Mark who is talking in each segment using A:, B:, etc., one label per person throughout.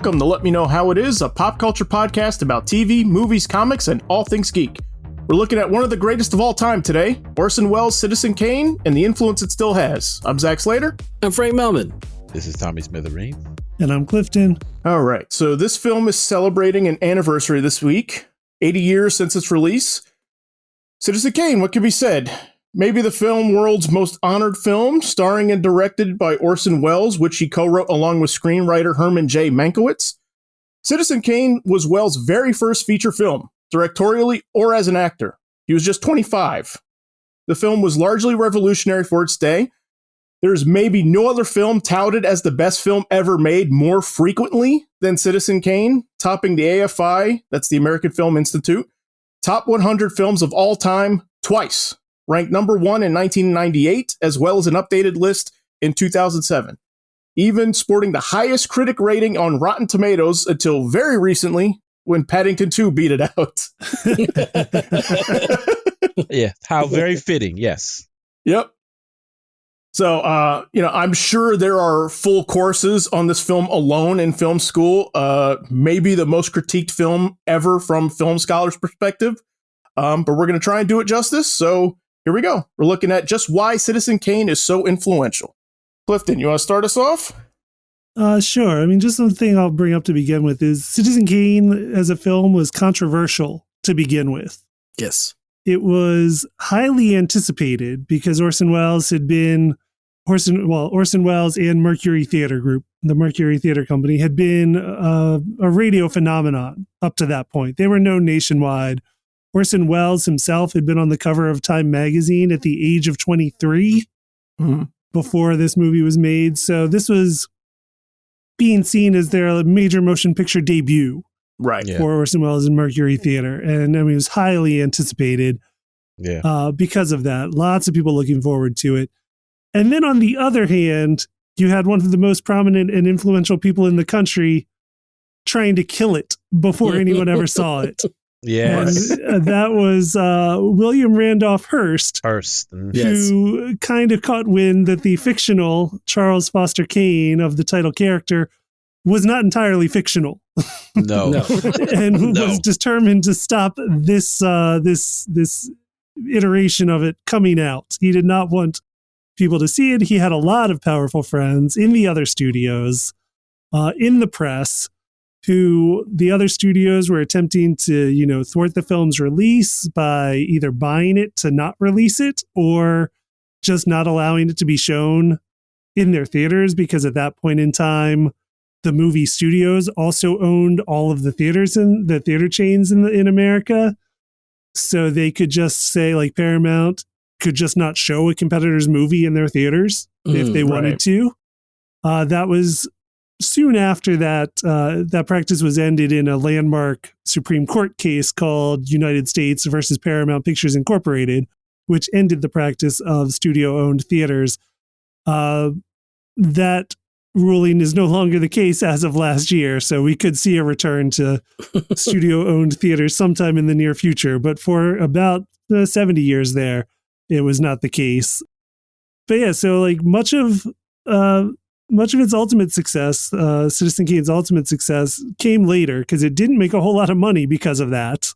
A: welcome to Let Me Know How It Is, a pop culture podcast about TV, movies, comics, and all things geek. We're looking at one of the greatest of all time today, Orson Welles' Citizen Kane, and the influence it still has. I'm Zach Slater.
B: I'm Frank Melman.
C: This is Tommy Smithereen.
D: And I'm Clifton.
A: All right, so this film is celebrating an anniversary this week, 80 years since its release. Citizen Kane, what can be said? Maybe the film world's most honored film, starring and directed by Orson Welles, which he co-wrote along with screenwriter Herman J. Mankiewicz. Citizen Kane was Welles' very first feature film, directorially or as an actor. He was just 25. The film was largely revolutionary for its day. There's maybe no other film touted as the best film ever made more frequently than Citizen Kane, topping the AFI, that's the American Film Institute, top 100 films of all time twice. Ranked number one in 1998, as well as an updated list in 2007. Even sporting the highest critic rating on Rotten Tomatoes until very recently, when Paddington 2 beat it out.
C: Yeah, how very fitting, yes.
A: Yep. So, I'm sure there are full courses on this film alone in film school. Maybe the most critiqued film ever from film scholars' perspective. But we're going to try and do it justice, so here we go. We're looking at just why Citizen Kane is so influential. Clifton, you want to start us off?
D: Sure. I mean, just one thing I'll bring up to begin with is Citizen Kane as a film was controversial to begin with.
B: Yes.
D: It was highly anticipated because Orson Welles and Mercury Theater Group, the Mercury Theater Company, had been a radio phenomenon up to that point. They were known nationwide. Orson Welles himself had been on the cover of Time magazine at the age of 23 before this movie was made. So this was being seen as their major motion picture debut for Orson Welles and Mercury Theater. And I mean, it was highly anticipated because of that. Lots of people looking forward to it. And then on the other hand, you had one of the most prominent and influential people in the country trying to kill it before anyone ever saw it.
C: Yes.
D: And that was William Randolph Hearst, who kind of caught wind that the fictional Charles Foster Kane of the title character was not entirely fictional.
C: No.
D: And was determined to stop this iteration of it coming out. He did not want people to see it. He had a lot of powerful friends in the other studios, in the press, who the other studios were attempting to, thwart the film's release by either buying it to not release it or just not allowing it to be shown in their theaters, because at that point in time, the movie studios also owned all of the theaters and the theater chains in America. So they could just say, like, Paramount could just not show a competitor's movie in their theaters if they wanted to. That was soon after that, that practice was ended in a landmark Supreme Court case called United States versus Paramount Pictures Incorporated, which ended the practice of studio-owned theaters. That ruling is no longer the case as of last year, so we could see a return to studio-owned theaters sometime in the near future. But for about 70 years there, it was not the case. But yeah, so like much of its ultimate success, Citizen Kane's ultimate success, came later because it didn't make a whole lot of money because of that,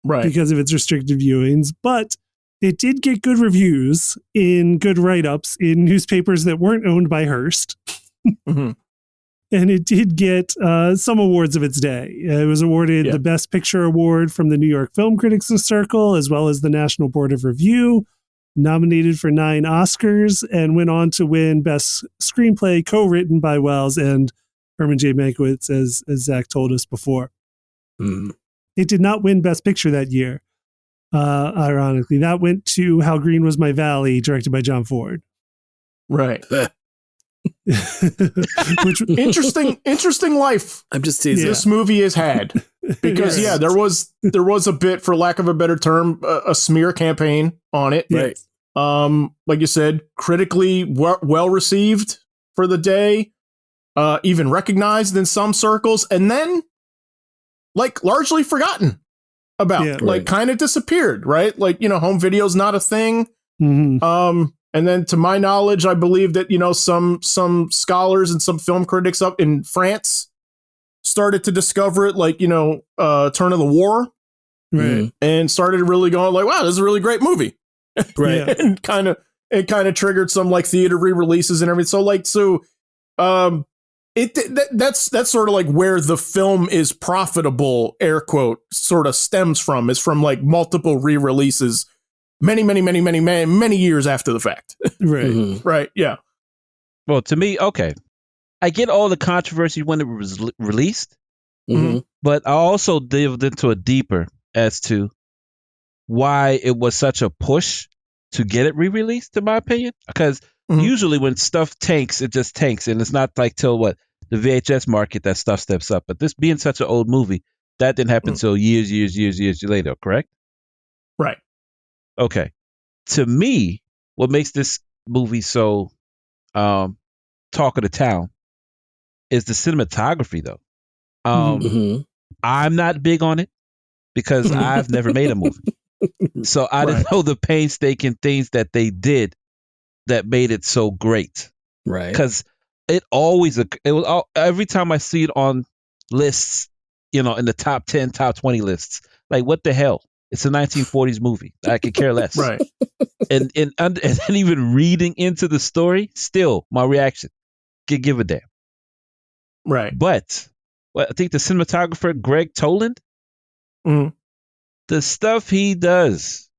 D: because of its restricted viewings. But it did get good reviews in good write-ups in newspapers that weren't owned by Hearst. And it did get some awards of its day. It was awarded the Best Picture Award from the New York Film Critics Circle, as well as the National Board of Review. Nominated for 9 Oscars and went on to win Best Screenplay, co-written by Welles and Herman J. Mankiewicz, as Zach told us before. It did not win Best Picture that year, ironically. That went to How Green Was My Valley, directed by John Ford.
A: Right. Which interesting life.
B: I'm just teasing.
A: This movie has had, because there was a bit, for lack of a better term, a smear campaign on it.
B: Right.
A: Like you said, critically well received for the day, even recognized in some circles, and then like largely forgotten about, kind of disappeared. Right. Like, home video's not a thing. And then, to my knowledge, I believe that, some scholars and some film critics up in France started to discover it, like, turn of the war,
D: Right.
A: and started really going like, wow, this is a really great movie.
B: Right.
D: Yeah.
A: And it kind of triggered some like theater re-releases and everything. That's sort of like where the film is profitable, air quote, sort of stems from, is from like multiple re-releases many years after the fact.
D: Right.
B: Mhm.
A: Right. Yeah.
C: Well, to me, okay, I get all the controversy when it was released,
B: Mhm.
C: but I also delved into it deeper as to why it was such a push to get it re-released, in my opinion. Because
A: Mhm.
C: usually when stuff tanks, it just tanks, and it's not like till the VHS market that stuff steps up. But this being such an old movie, that didn't happen till years later. Correct?
A: Right.
C: Okay. To me, what makes this movie so talk of the town is the cinematography, though.
B: Mhm.
C: I'm not big on it because I've never made a movie. So I didn't know the painstaking things that they did that made it so great.
B: Right.
C: Because every time I see it on lists, in the top 10, top 20 lists, like, what the hell? It's a 1940s movie. I could care less.
A: Right.
C: And then even reading into the story, still my reaction, could give a damn.
A: Right.
C: But I think the cinematographer, Greg Toland,
A: Mhm.
C: the stuff he does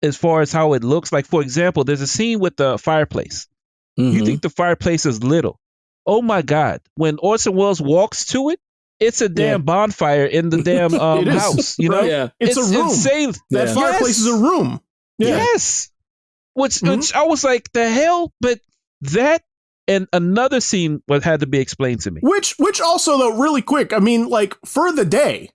C: as far as how it looks, like, for example, there's a scene with the fireplace. You
B: Mhm.
C: think the fireplace is little. Oh my God. When Orson Welles walks to it, it's a damn bonfire in the damn
A: It is.
C: house, you know?
A: Right.
B: Yeah.
A: It's a room.
C: insane.
A: That
B: Yeah.
A: fireplace is a room. Yeah.
C: Yes. Which
A: Mhm.
C: I was like, the hell? But that and another scene had to be explained to me.
A: Which also, though, really quick, I mean, like, for the day,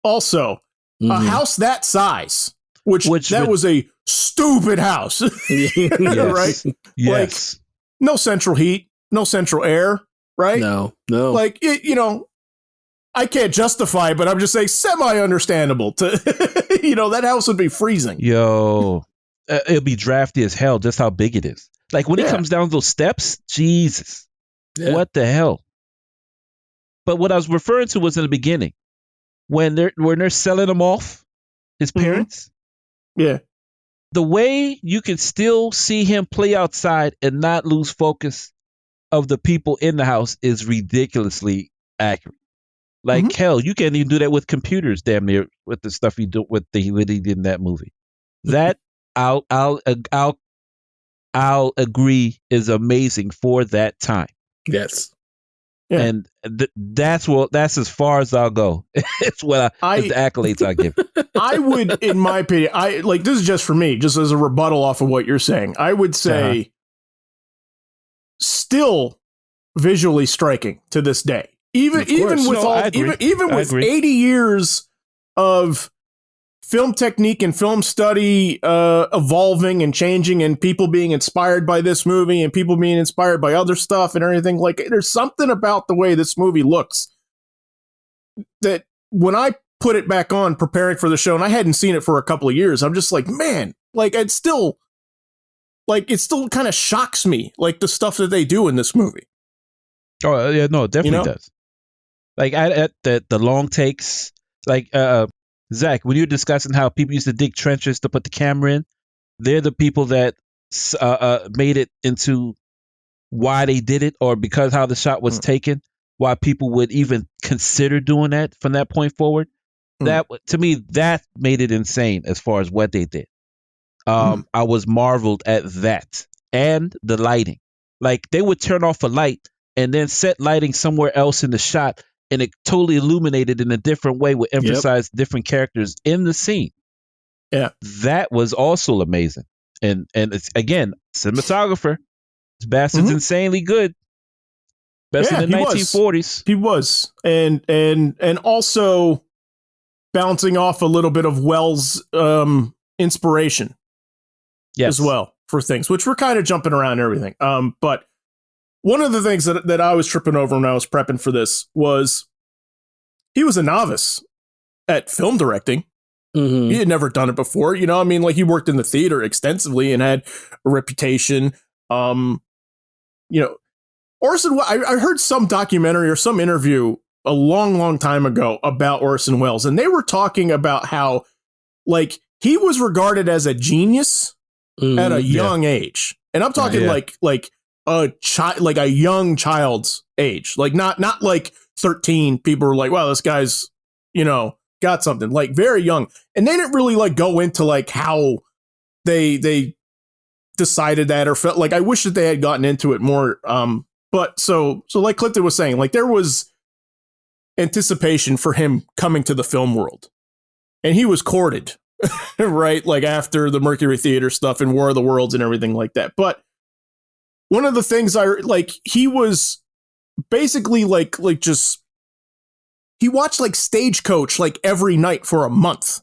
A: also, a
B: Mhm.
A: house that size, which
C: Which
A: was a stupid house,
C: Yes.
A: right?
C: Yes.
A: No central heat, no central air, right?
B: No.
A: Like, I can't justify it, but I'm just saying semi-understandable to, that house would be freezing.
C: Yo, it'll be drafty as hell just how big it is. Like when he comes down those steps, Jesus,
B: Yeah.
C: what the hell? But what I was referring to was in the beginning when they're selling him off, his parents.
A: Yeah.
C: The way you can still see him play outside and not lose focus of the people in the house is ridiculously accurate. Like hell, you can't even do that with computers, damn near, with the stuff he do what he did in that movie. That I'll agree is amazing for that time.
B: Yes.
A: Yeah.
C: And that's as far as I'll go. It's what it's the accolades I give.
A: I would, in my opinion, this is just for me, just as a rebuttal off of what you're saying. I would say still visually striking to this day. Even with
C: No, I agree.
A: even
C: I
A: with
C: agree.
A: 80 years of film technique and film study evolving and changing, and people being inspired by this movie and people being inspired by other stuff and everything, like, there's something about the way this movie looks that when I put it back on preparing for the show, and I hadn't seen it for a couple of years, I'm just like, man, like, it still kind of shocks me, like, the stuff that they do in this movie.
C: Oh yeah, no, it definitely does. Like at the long takes, like Zach, when you were discussing how people used to dig trenches to put the camera in, they're the people that made it into why they did it, or because how the shot was taken, why people would even consider doing that from that point forward. That, to me, that made it insane as far as what they did. I was marveled at that and the lighting. Like, they would turn off a light and then set lighting somewhere else in the shot, and it totally illuminated in a different way, would emphasize different characters in the scene.
A: Yeah,
C: that was also amazing. And it's, again, cinematographer. This bastard's insanely good. Best in the 1940s.
A: He was, and also bouncing off a little bit of Wells' inspiration, as well, for things, which we're kind of jumping around and everything. But one of the things that I was tripping over when I was prepping for this was he was a novice at film directing. He had never done it before. I mean, like, he worked in the theater extensively and had a reputation. Orson, I heard some documentary or some interview a long, long time ago about Orson Welles, and they were talking about how, like, he was regarded as a genius at a young age, and I'm talking like a young child's age, like not like 13. People were like, "Wow, this guy's got something," like very young, and they didn't really like go into like how they decided that or felt like. I wish that they had gotten into it more. But so like Clifton was saying, like there was anticipation for him coming to the film world, and he was courted, right? Like after the Mercury Theater stuff and War of the Worlds and everything like that. But one of the things he was basically like just, he watched like Stagecoach like every night for a month.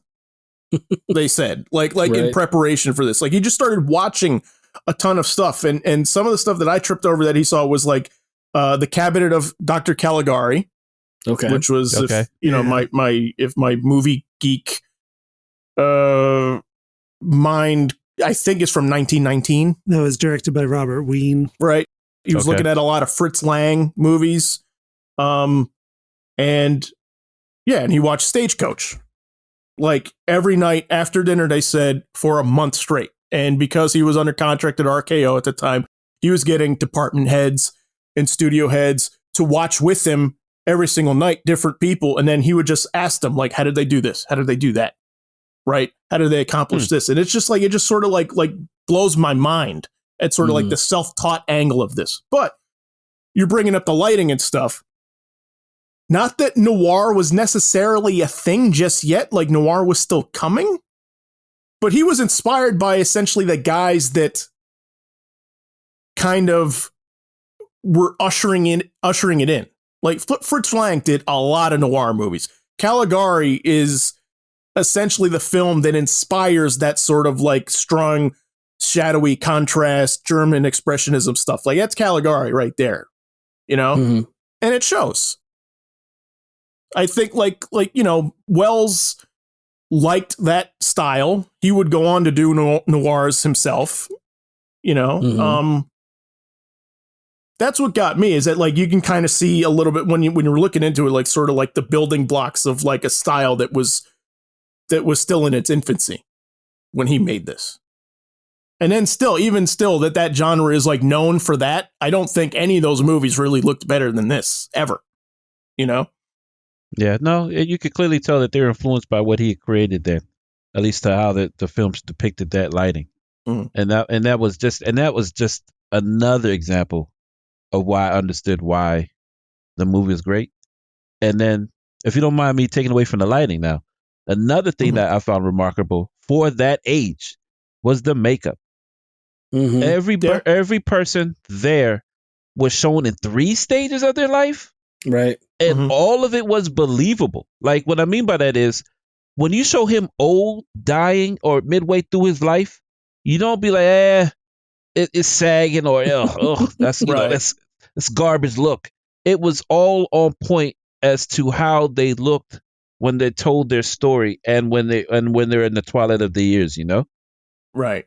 A: They said like right. In preparation for this, like he just started watching a ton of stuff, and some of the stuff that I tripped over that he saw was like the Cabinet of Dr. Caligari, which was if my movie geek mind, I think it's from 1919.
D: That was directed by Robert Wien,
A: right? He was looking at a lot of Fritz Lang movies, and he watched Stagecoach like every night after dinner. They said for a month straight. And because he was under contract at RKO at the time, he was getting department heads and studio heads to watch with him every single night, different people. And then he would just ask them, like, how did they do this? How did they do that? Right? How did they accomplish this? And it's just like, it just sort of like blows my mind at sort of like the self-taught angle of this. But you're bringing up the lighting and stuff. Not that noir was necessarily a thing just yet. Like noir was still coming. But he was inspired by essentially the guys that kind of were ushering it in. Like Fritz Lang did a lot of noir movies. Caligari is essentially the film that inspires that sort of like strong, shadowy contrast, German expressionism stuff. Like that's Caligari right there, and it shows. I think like Wells liked that style. He would go on to do noirs himself, that's what got me, is that like you can kind of see a little bit when you're looking into it, like sort of like the building blocks of like a style that was still in its infancy when he made this. And then even still that genre is like known for that. I don't think any of those movies really looked better than this ever,
C: Yeah, no, you could clearly tell that they're influenced by what he had created then, at least to how the films depicted that lighting. And that was just another example of why I understood why the movie is great. And then, if you don't mind me taking away from the lighting now, another thing that I found remarkable for that age was the makeup. Every person there was shown in 3 stages of their life.
B: Right.
C: And all of it was believable. Like, what I mean by that is, when you show him old, dying, or midway through his life, you don't be like, it's sagging, or that's that's garbage look. It was all on point as to how they looked when they told their story and when they're in the twilight of the years,
A: Right.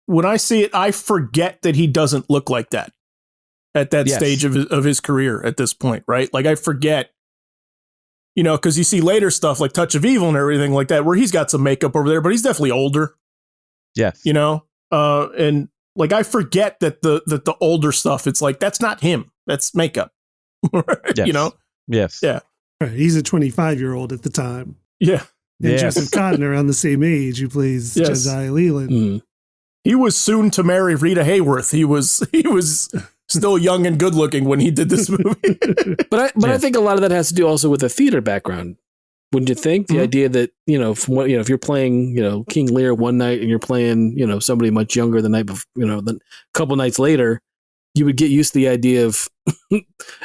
A: When I see it, I forget that he doesn't look like that at that stage of his career at this point, right? Like I forget, because you see later stuff like Touch of Evil and everything like that, where he's got some makeup over there, but he's definitely older.
C: Yes.
A: And like I forget that the older stuff, it's like, that's not him. That's makeup.
C: Yes. Yes.
A: Yeah.
D: Right. He's a 25-year-old at the time.
A: Yeah.
D: And Joseph Cotten around the same age, who plays Josiah Leland.
A: He was soon to marry Rita Hayworth. He was still young and good looking when he did this movie.
B: But I think a lot of that has to do also with a theater background. Wouldn't you think? The idea that, from what, if you're playing, King Lear one night and you're playing, somebody much younger the night before, then a couple nights later, you would get used to the idea of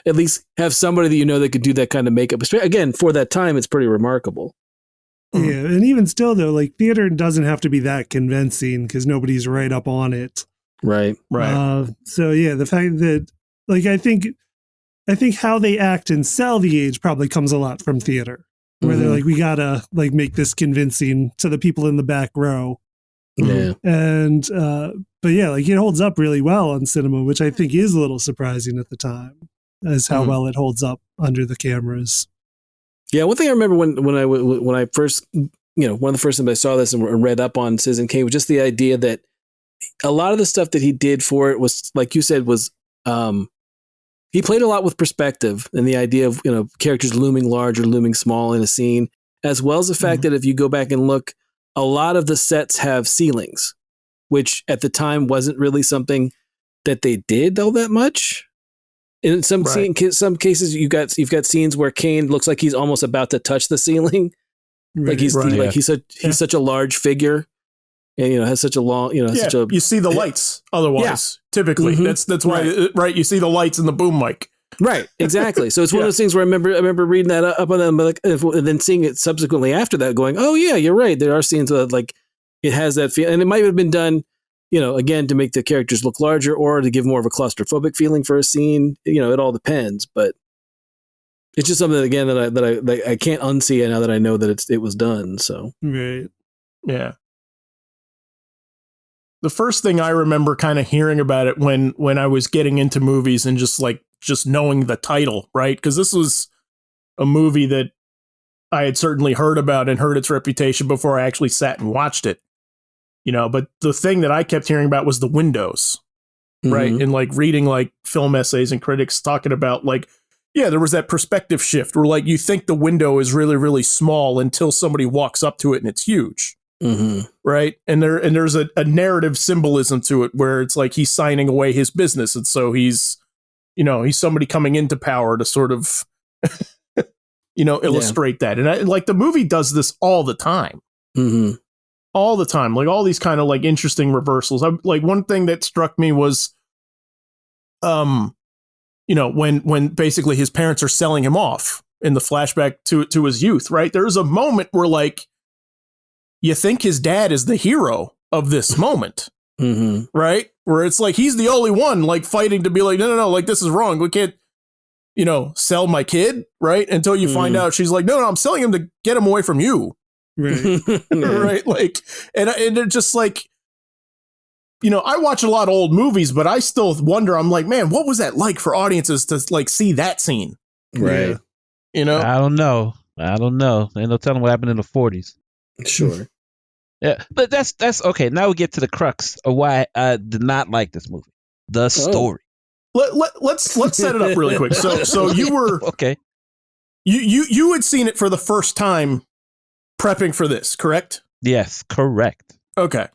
B: at least have somebody that could do that kind of makeup. Again, for that time, it's pretty remarkable.
D: Yeah. And even still though, like theater doesn't have to be that convincing because nobody's right up on it.
B: Right.
D: So yeah, the fact that like, I think how they act and sell the age probably comes a lot from theater. Where they're like, we gotta like make this convincing to the people in the back row.
B: Yeah.
D: And but yeah, like it holds up really well on cinema, which I think is a little surprising at the time. as how well it holds up under the cameras.
B: Yeah, one thing I remember when I first, one of the first times I saw this and read up on Citizen Kane was just the idea that a lot of the stuff that he did for it was, like you said, was he played a lot with perspective and the idea of characters looming large or looming small in a scene, as well as the fact that if you go back and look, a lot of the sets have ceilings, which at the time wasn't really something that they did all that much. In some cases, you've got scenes where Kane looks like he's almost about to touch the ceiling, like he's such a large figure, and has such a long, such a.
A: You see the lights. Otherwise, typically that's why right. You see the lights in the boom mic.
B: Right, exactly. So it's one of those things where I remember reading that up on them, but and then seeing it subsequently after that, going, "Oh yeah, you're right. There are scenes where like it has that feel, and it might have been done." Again, to make the characters look larger or to give more of a claustrophobic feeling for a scene, it all depends. But it's just something again that I can't unsee now that I know that it was done. So
A: yeah. The first thing I remember kind of hearing about it when I was getting into movies and just knowing the title, right? Because this was a movie that I had certainly heard about and heard its reputation before I actually sat and watched it. But the thing that I kept hearing about was the windows, right? And reading film essays and critics talking about there was that perspective shift where you think the window is really, really small until somebody walks up to it and it's huge. Right. And there's a narrative symbolism to it where it's like he's signing away his business. And so he's somebody coming into power to sort of, illustrate that. And the movie does this all the time. All the time, all these kind of interesting reversals. One thing that struck me was, when basically his parents are selling him off in the flashback to his youth, right? There's a moment where you think his dad is the hero of this moment, right? Where it's he's the only one fighting to be no, this is wrong. We can't, sell my kid, right? Until you find out she's no, I'm selling him to get him away from you. Right. Right. And it just I watch a lot of old movies, but I still wonder, I'm man, what was that like for audiences to see that scene?
B: Right.
C: I don't know. Ain't no telling what happened in the 40s.
B: Sure.
C: Yeah. But that's okay. Now we get to the crux of why I did not like this movie. The story.
A: Let's set it up really quick. So you were
C: okay.
A: You had seen it for the first time prepping for this, correct?
C: Yes, correct.
A: Okay.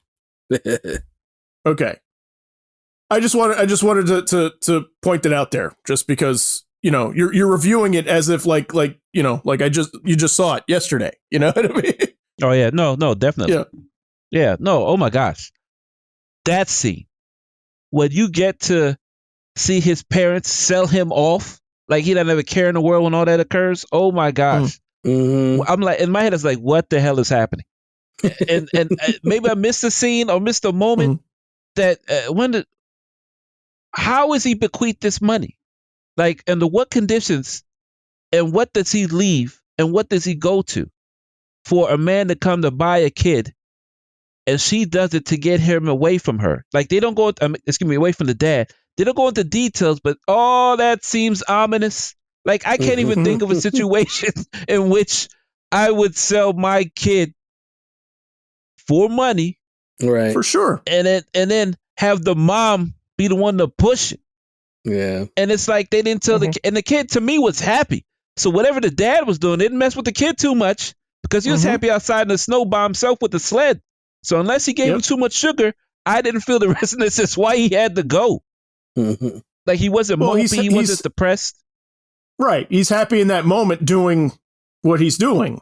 A: Okay. I just wanted to point it out there, just because you're reviewing it as if you just saw it yesterday. You know what I mean?
C: Oh yeah, no, definitely. Yeah, no. Oh my gosh, that scene when you get to see his parents sell him off, he doesn't have a care in the world when all that occurs. Oh my gosh. I'm in my head, it's what the hell is happening? And maybe I missed the scene or missed the moment that how is he bequeathed this money? Under what conditions, and what does he leave, and what does he go to for a man to come to buy a kid, and she does it to get him away from her? They don't go, away from the dad. They don't go into details, but all that seems ominous. I can't even think of a situation in which I would sell my kid for money,
B: right?
A: For sure,
C: and then have the mom be the one to push it.
B: Yeah,
C: and it's they didn't tell the kid, and the kid to me was happy. So whatever the dad was doing, didn't mess with the kid too much because he was happy outside in the snow by himself with the sled. So unless he gave him too much sugar, I didn't feel the restlessness why he had to go. He wasn't mopey, he wasn't depressed.
A: Right. He's happy in that moment doing what he's doing.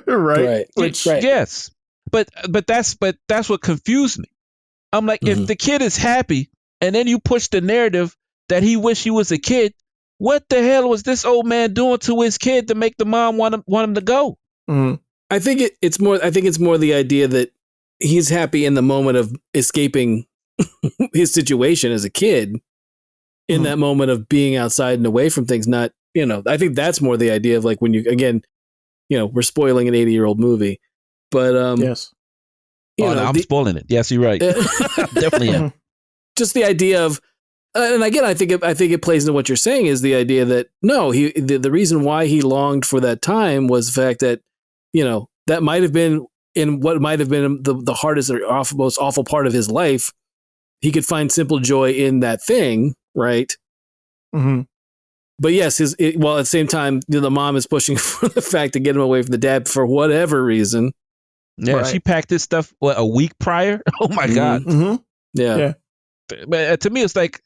A: Right.
C: Which, yes. But that's what confused me. I'm if the kid is happy and then you push the narrative that he wished he was a kid, what the hell was this old man doing to his kid to make the mom want him to go?
B: I think it's more the idea that he's happy in the moment of escaping his situation as a kid, in that moment of being outside and away from things. Not, I think that's more the idea of when you, again, we're spoiling an 80-year-old movie, but
A: yes,
C: I'm spoiling it. Yes, you're right. Definitely am.
B: Just the idea of And again, I think it plays into what you're saying is the idea that no, the reason why he longed for that time was the fact that, that might have been in what might have been the hardest or most awful part of his life. He could find simple joy in that thing, right?
A: Mm-hmm.
B: But yes, while at the same time, the mom is pushing for the fact to get him away from the dad for whatever reason.
C: Yeah,
B: right.
C: She packed this stuff a week prior. Oh my God!
A: Mm-hmm.
B: Yeah.
C: But to me, it's like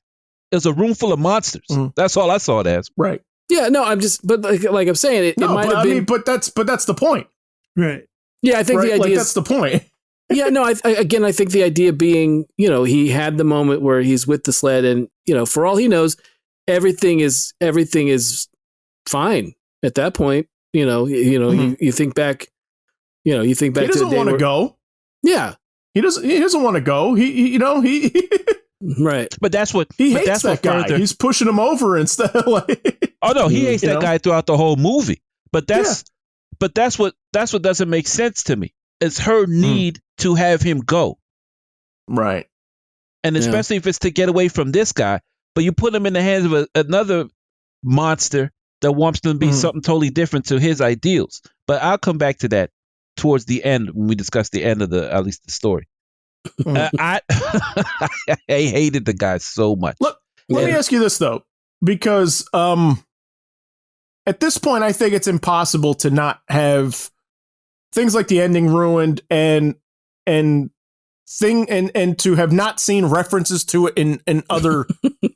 C: it was a room full of monsters. Mm-hmm. That's all I saw it as.
A: Right.
B: Yeah. No, but like I'm saying, it might have been.
A: But that's the point.
D: Right.
B: Yeah, I think the idea
A: that's the point.
B: Yeah, no, I think the idea being, he had the moment where he's with the sled and, for all he knows, everything is fine at that point. Mm-hmm. you think back, you think back
A: he doesn't want to go.
B: Yeah.
A: He doesn't want to go. He
B: right.
C: But that's what
A: he hates that guy. He's pushing him over instead of like.
C: Oh no, he hates that guy throughout the whole movie. But that's what doesn't make sense to me. It's her need to have him go.
A: Right.
C: And especially if it's to get away from this guy, but you put him in the hands of another monster that wants to be something totally different to his ideals. But I'll come back to that towards the end when we discuss the end of at least the story. I hated the guy so much.
A: Look, let me ask you this though, because at this point, I think it's impossible to not have things like the ending ruined and to have not seen references to it in other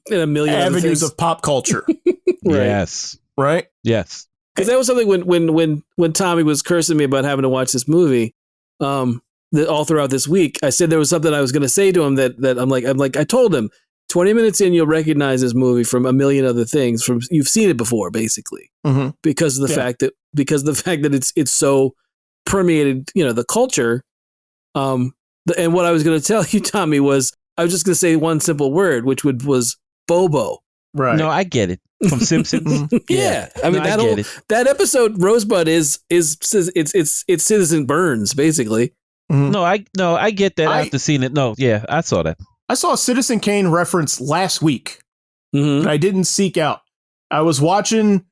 B: in a million
A: avenues of pop culture.
B: Right.
C: Yes.
A: Right.
C: Yes.
B: Because that was something when Tommy was cursing me about having to watch this movie, that all throughout this week, I said there was something I was going to say to him that I'm like, I told him 20 minutes in, you'll recognize this movie from a million other things you've seen it before, basically, because of the fact that it's so permeated, the culture. And what I was going to tell you, Tommy, was I was just going to say one simple word, which was Bobo.
C: Right. No, I get it from Simpsons.
B: Yeah. I mean, that episode Rosebud is Citizen Burns, basically.
C: No, I get that after seeing it. No, yeah, I saw that.
A: I saw a Citizen Kane reference last week that I didn't seek out. I was watching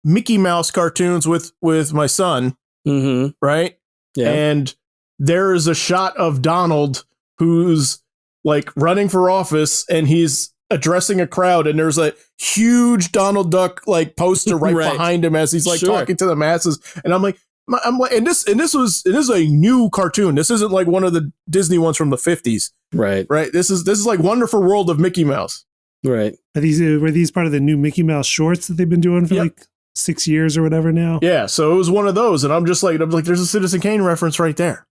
A: Mickey Mouse cartoons with my son, right? Yeah. And there is a shot of Donald who's like running for office and he's addressing a crowd and there's a huge Donald Duck like poster right behind him as he's like talking to the masses. And I'm like, and this is a new cartoon. This isn't like one of the Disney ones from the 50s. Right. This is like Wonderful World of Mickey Mouse.
B: Right.
D: Were these part of the new Mickey Mouse shorts that they've been doing for like 6 years or whatever now?
A: Yeah. So it was one of those. And I'm like, there's a Citizen Kane reference right there.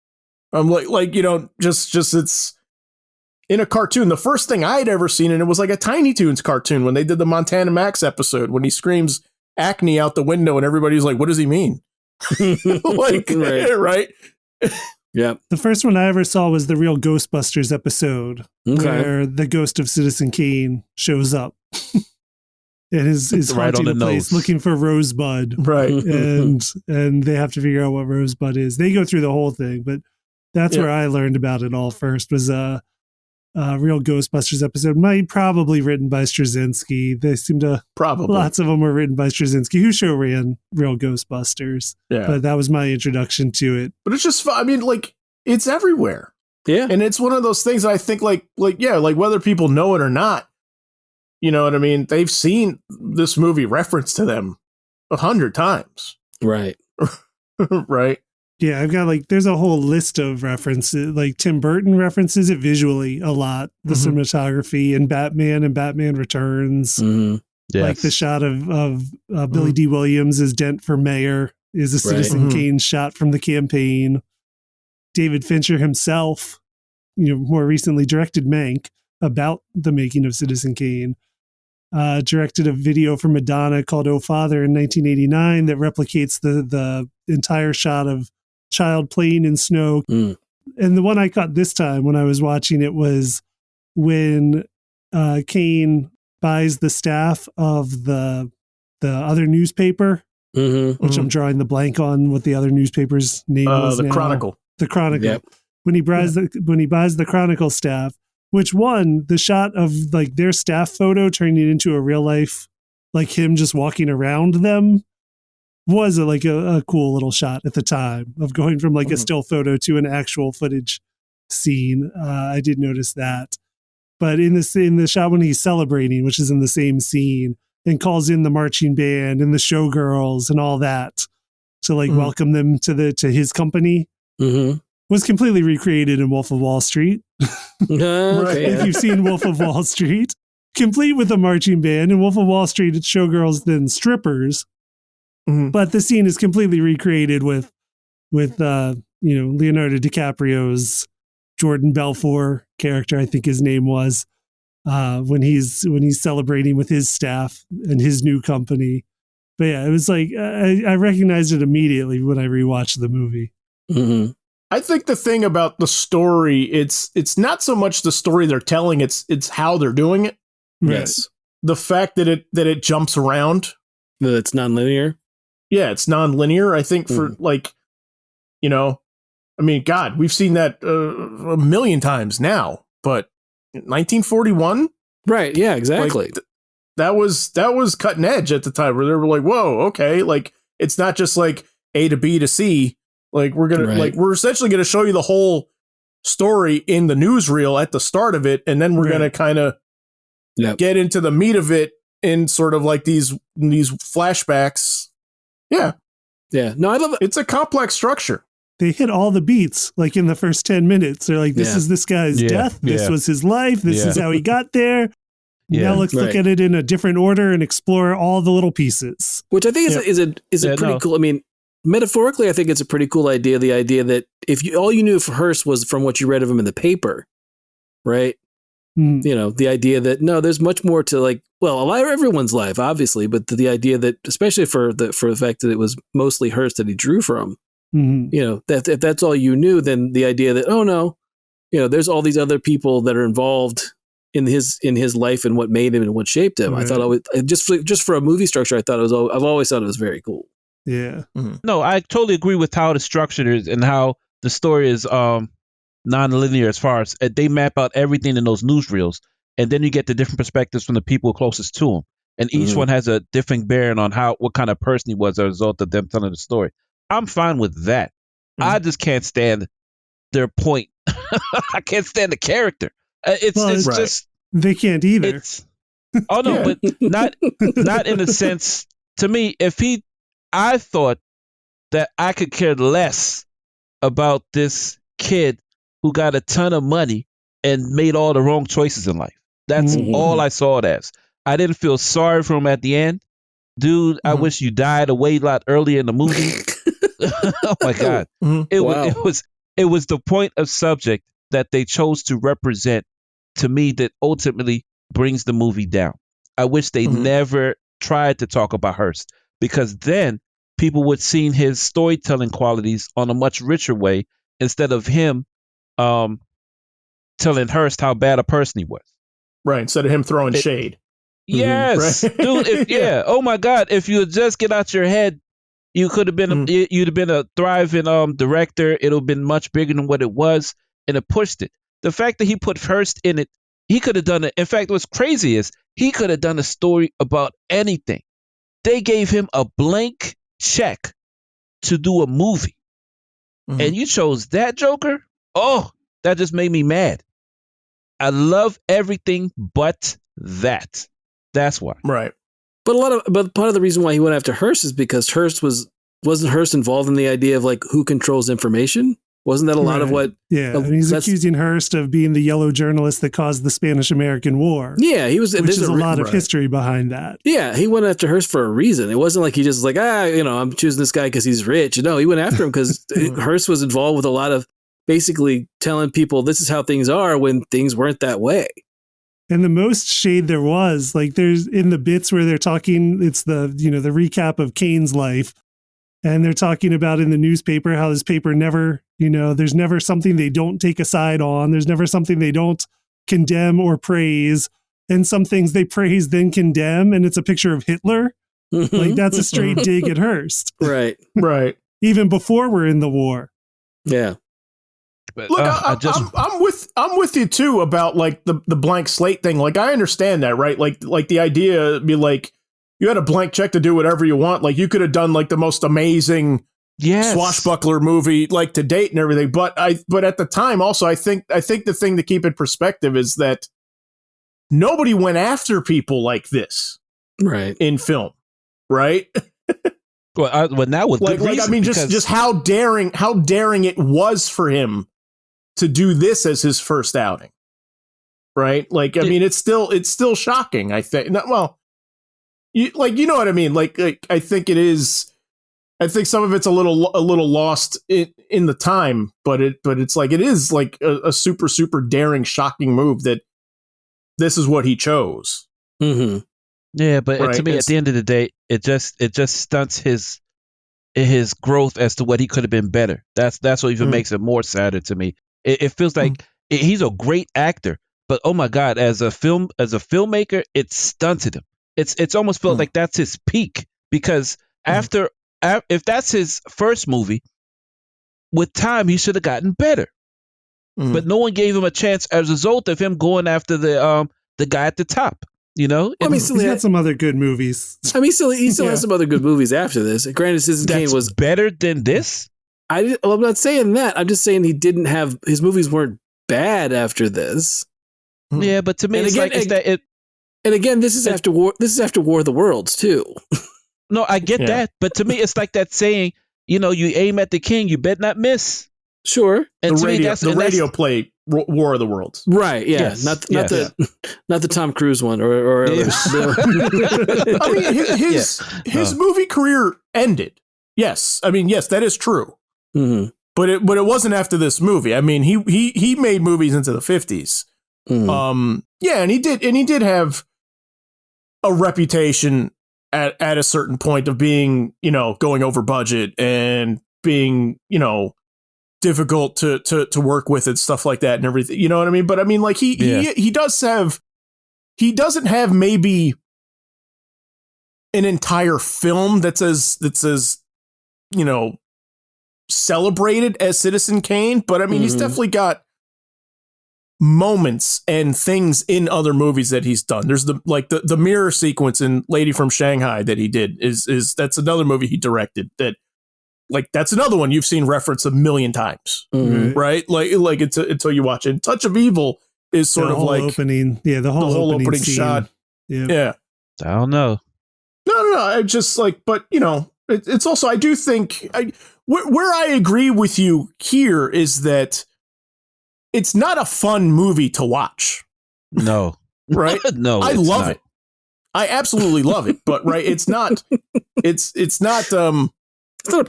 A: I'm like, just it's in a cartoon. The first thing I'd ever seen, and it was like a Tiny Toons cartoon when they did the Montana Max episode when he screams acne out the window and everybody's like, what does he mean? Like, right?
B: Yeah.
D: The first one I ever saw was the Real Ghostbusters episode where the ghost of Citizen Kane shows up. And is haunting the place looking for Rosebud.
A: Right.
D: And they have to figure out what Rosebud is. They go through the whole thing, but that's where I learned about it all first was a Real Ghostbusters episode. Probably written by Straczynski. They seem to lots of them were written by Straczynski, who show ran Real Ghostbusters. Yeah. But that was my introduction to it.
A: But it's just, I mean, like, it's everywhere.
B: Yeah.
A: And it's one of those things that I think like whether people know it or not, you know what I mean? They've seen this movie referenced to them 100 times.
B: Right.
A: Right.
D: Yeah, I've got there's a whole list of references. Like Tim Burton references it visually a lot. The cinematography and Batman Returns.
C: Yes.
D: Like the shot of Billy D. Williams as Dent for mayor is a Citizen Kane shot from the campaign. David Fincher himself, more recently directed Mank about the making of Citizen Kane. Directed a video for Madonna called Oh Father in 1989 that replicates the entire shot of child playing in snow. And the one I caught this time when I was watching it was when Kane buys the staff of the other newspaper, which I'm drawing the blank on what the other newspaper's name was.
A: The Chronicle.
D: The Chronicle. Yep. When he buys the Chronicle staff, Which one, the shot of like their staff photo turning into a real life, like him just walking around them, was a cool little shot at the time of going from like a still photo to an actual footage scene. I did notice that. But in the shot when he's celebrating, which is in the same scene, and calls in the marching band and the showgirls and all that to like welcome them to his company, was completely recreated in Wolf of Wall Street.
B: Okay.
D: If you've seen Wolf of Wall Street, complete with a marching band. In Wolf of Wall Street, it's showgirls then strippers. But the scene is completely recreated with Leonardo DiCaprio's Jordan Belfort character, I think his name was, when he's celebrating with his staff and his new company. But yeah, it was like I recognized it immediately when I rewatched the movie.
A: I think the thing about the story, it's not so much the story they're telling, it's how they're doing it.
B: Yes.
A: The fact that it jumps around.
B: That it's nonlinear.
A: Yeah, it's nonlinear. I think for I mean, God, we've seen that a million times now, but 1941?
B: Right. Yeah, exactly.
A: Like, that was cutting edge at the time where they were like, whoa, okay. Like, it's not just like A to B to C. Like, we're essentially going to show you the whole story in the newsreel at the start of it. And then we're going to kind of get into the meat of it in sort of like these flashbacks. Yeah.
B: Yeah. No, I love it.
A: It's a complex structure.
D: They hit all the beats like in the first 10 minutes. They're like, this is this guy's death. This was his life. This is how he got there. Now let's look at it in a different order and explore all the little pieces.
B: Which I think is a pretty cool. I mean, metaphorically, I think it's a pretty cool idea. The idea that if all you knew of Hearst was from what you read of him in the paper, right? The idea that no, there's much more to like. Well, a lot of everyone's life, obviously, but the idea that, especially for the fact that it was mostly Hearst that he drew from, that if that's all you knew, then the idea that oh no, there's all these other people that are involved in his life and what made him and what shaped him. Right. I thought just for a movie structure, I've always thought it was very cool.
D: Yeah.
C: No, I totally agree with how the structure is and how the story is non-linear as far as they map out everything in those newsreels, and then you get the different perspectives from the people closest to him, and each one has a different bearing on what kind of person he was as a result of them telling the story. I'm fine with that. I just can't stand their point. I can't stand the character. It's just
D: they can't either.
C: But not in a sense. To me, I thought that I could care less about this kid who got a ton of money and made all the wrong choices in life. That's all I saw it as. I didn't feel sorry for him at the end. Dude, I wish you died a lot earlier in the movie. Oh my God. It was the point of subject that they chose to represent to me that ultimately brings the movie down. I wish they never tried to talk about Hearst, because then people would see his storytelling qualities on a much richer way instead of him telling Hearst how bad a person he was.
A: Right, instead of him throwing shade.
C: Yes, right. Dude. Oh my God! If you would just get out your head, you could have been you'd have been a thriving director. It would have been much bigger than what it was, and it pushed it. The fact that he put Hearst in it, he could have done it. In fact, what's crazy is he could have done a story about anything. They gave him a blank check to do a movie, and you chose that Joker. Oh, that just made me mad. I love everything but that. That's why.
A: Right.
B: But part of the reason why he went after Hearst is because wasn't Hearst involved in the idea of like who controls information? Wasn't that a lot of what?
D: Yeah, and he's accusing Hearst of being the yellow journalist that caused the Spanish-American War.
B: Yeah, he was.
D: Which is a lot of history behind that.
B: Yeah, he went after Hearst for a reason. It wasn't like he just was like, I'm choosing this guy because he's rich. No, he went after him because Hearst was involved with a lot of basically telling people this is how things are when things weren't that way.
D: And the most shade there was, like there's in the bits where they're talking, it's the recap of Kane's life. And they're talking about in the newspaper how this paper never, there's never something they don't take a side on. There's never something they don't condemn or praise. And some things they praise, then condemn. And it's a picture of Hitler. Like that's a straight dig at Hearst.
B: Right.
A: Right.
D: Even before we're in the war.
B: Yeah.
C: But
A: Look, I'm with you too about like the blank slate thing. Like I understand that, right? Like the idea would be like you had a blank check to do whatever you want. Like you could have done like the most amazing swashbuckler movie like to date and everything. But at the time also, I think the thing to keep in perspective is that nobody went after people like this,
B: right,
A: in film, right?
C: Well, now with
A: like,
C: good reason,
A: I mean, just how daring it was for him to do this as his first outing, right? Like, I mean, it's still shocking. I think. Well, you know what I mean. Like I think it is. I think some of it's a little lost in the time, but it's like it is like a super daring, shocking move that this is what he chose.
B: Mm-hmm.
C: Yeah, but
A: right?
C: To me, at the end of the day, it just stunts his growth as to what he could have been better. That's what even makes it more sadder to me. It feels like he's a great actor, but oh my God, as a filmmaker, it stunted him. It's almost felt like that's his peak, because after if that's his first movie, with time he should have gotten better. But no one gave him a chance as a result of him going after the guy at the top. You know,
D: I mean, he's had some other good movies.
B: I mean, he still has some other good movies after this. Granted, Citizen Kane was
C: better than this.
B: I'm not saying that. I'm just saying he didn't have his movies weren't bad after this.
C: Yeah, but to me, and
B: And again, this is after War. This is after War of the Worlds too.
C: No, I get that, but to me, it's like that saying, you know, you aim at the king, you bet not miss.
B: Sure,
C: and
A: the radio play War of the Worlds,
B: right? Yeah, yes, not the Tom Cruise one or
A: I mean, his movie career ended. Yes, I mean, yes, that is true.
B: Mm-hmm.
A: But it wasn't after this movie. I mean, he made movies into the 50s.
B: Mm-hmm.
A: Yeah, and he did have a reputation at a certain point of being, you know, going over budget and being, you know, difficult to work with and stuff like that and everything. You know what I mean? But I mean, like he doesn't have maybe an entire film that's as you know, celebrated as Citizen Kane, but I mean, he's definitely got moments and things in other movies that he's done. There's the mirror sequence in Lady from Shanghai that he did is that's another movie he directed that, like, that's another one you've seen referenced a million times, right? Like until you watch it. Touch of Evil is sort of like
D: opening, the whole opening
A: shot. Yeah.
C: I don't know.
A: No. I just like, but you know, it's also, I do think where I agree with you here is that it's not a fun movie to watch.
C: No.
A: Right?
C: No.
A: I love it. I absolutely love it, but right, it's not it's not
B: a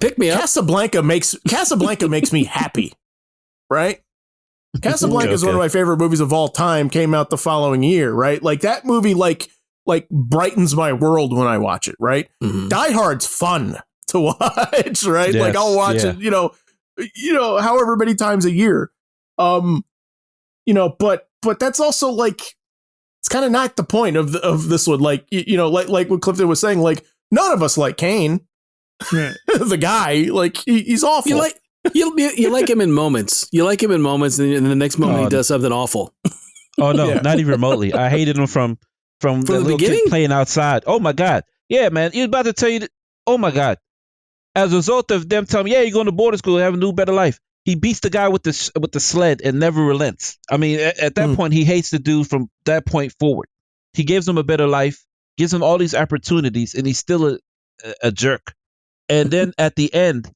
B: pick me up.
A: Casablanca makes me happy. Right? Casablanca is one of my favorite movies of all time, came out the following year, right? Like that movie like brightens my world when I watch it, right?
B: Mm-hmm.
A: Die Hard's fun to watch, right?
C: Yes,
A: like I'll watch it, you know, however many times a year. You know, but that's also like, it's kind of not the point of this one. Like, you know, like what Clifton was saying, like none of us like Kane, the guy, like he's awful.
B: You like him in moments. You like him in moments, and in the next moment he does something awful.
C: Oh no, not even remotely. I hated him from the little
B: beginning?
C: kid playing outside. Oh my God. Yeah, man. He was about to tell you that, oh my God. As a result of them telling him, yeah, you're going to boarding school, have a new, better life. He beats the guy with the sled and never relents. I mean, at that point, he hates the dude from that point forward. He gives him a better life, gives him all these opportunities, and he's still a jerk. And then at the end,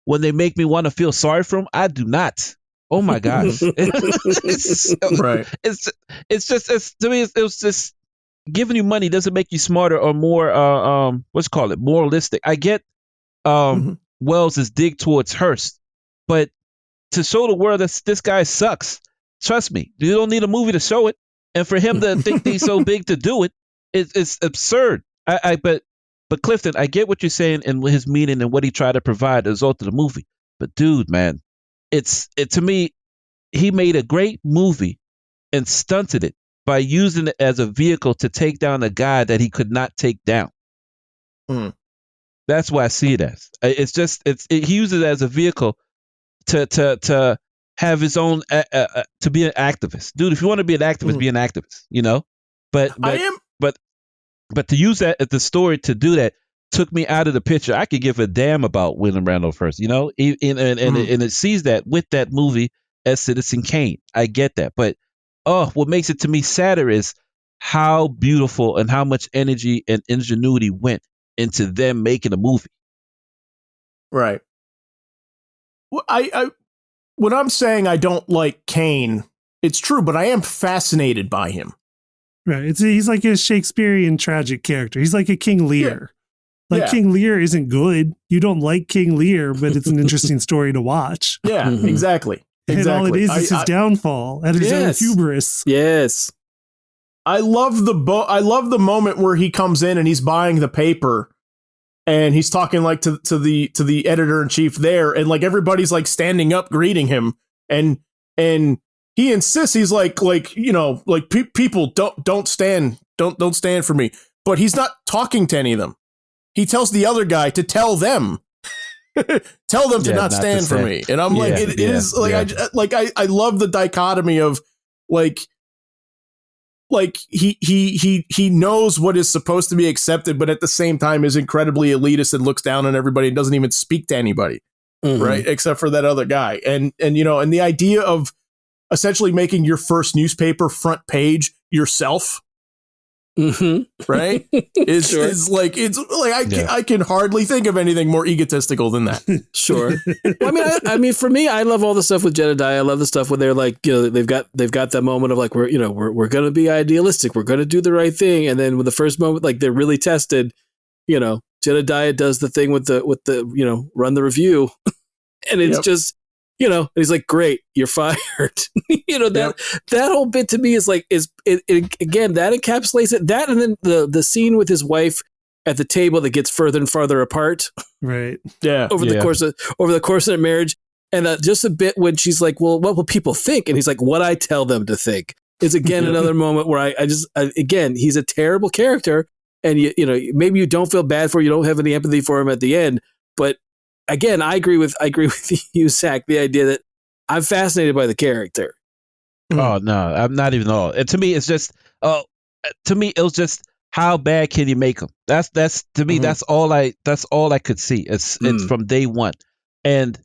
C: when they make me want to feel sorry for him, I do not. Oh my gosh.
A: Right.
C: To me, it was just giving you money doesn't make you smarter or more, moralistic. I get Wells' dig towards Hearst, but to show the world that this guy sucks, trust me, you don't need a movie to show it. And for him to think that he's so big to do it, it's absurd. But Clifton, I get what you're saying and his meaning and what he tried to provide as a result of the movie. But dude, man, to me, he made a great movie and stunted it by using it as a vehicle to take down a guy that he could not take down. That's why I see it as. He uses it as a vehicle to have his own to be an activist, dude. If you want to be an activist, be an activist. You know, but
A: I am.
C: But to use that as the story to do that took me out of the picture. I could give a damn about William Randolph Hearst, you know, and it sees that with that movie as Citizen Kane. I get that, but what makes it to me sadder is how beautiful and how much energy and ingenuity went into them making a movie.
A: Right. Well, I when I'm saying I don't like Kane, it's true, but I am fascinated by him.
D: Right. He's like a Shakespearean tragic character. He's like a King Lear.
A: Yeah.
D: King Lear isn't good. You don't like King Lear, but it's an interesting story to watch.
A: Yeah, exactly.
D: And all it is his downfall and his own hubris.
B: Yes.
A: I love the moment where he comes in and he's buying the paper and he's talking like to the editor in chief there, and like everybody's like standing up greeting him, and he insists, he's like you know, like people don't stand for me, but he's not talking to any of them. He tells the other guy to tell them tell them to not stand for me, and I'm like, it is like I love the dichotomy of like he knows what is supposed to be accepted, but at the same time is incredibly elitist and looks down on everybody and doesn't even speak to anybody, right? Except for that other guy. And you know, and the idea of essentially making your first newspaper front page yourself, right? Is like, it's like I can hardly think of anything more egotistical than that.
B: Sure. Well, I mean, for me, I love all the stuff with Jedediah. I love the stuff where they're like, you know, they've got that moment of like, we're going to be idealistic, we're going to do the right thing, and then with the first moment, like they're really tested. You know, Jedediah does the thing with the you know, run the review, and it's just, you know, and he's like, great, you're fired. You know, that whole bit to me is like, it again, that encapsulates it. That, and then the scene with his wife at the table that gets further and farther apart.
D: Right.
A: Yeah.
B: Over the course of their marriage. And just a bit when she's like, well, what will people think? And he's like, what I tell them to think. Is again another moment where I again, he's a terrible character, and you know, maybe you don't feel bad for, you don't have any empathy for him at the end, but again, I agree with you, Zach, the idea that I'm fascinated by the character.
C: Oh no, I'm not even at all. And to me, it's just to me, it was just, how bad can you make them? That's to me, that's all I could see. It's from day one. And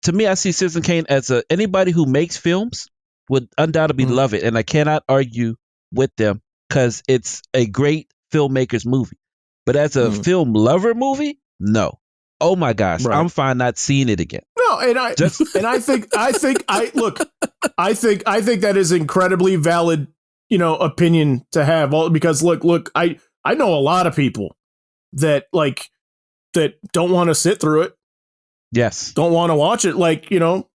C: to me, I see Citizen Kane as anybody who makes films would undoubtedly love it, and I cannot argue with them because it's a great filmmaker's movie. But as a film lover movie, no. Oh my gosh, I'm fine not seeing it again.
A: No, and I think that is incredibly valid, you know, opinion to have. Because look, I know a lot of people that don't want to sit through it.
C: Yes,
A: don't want to watch it. Like, you know,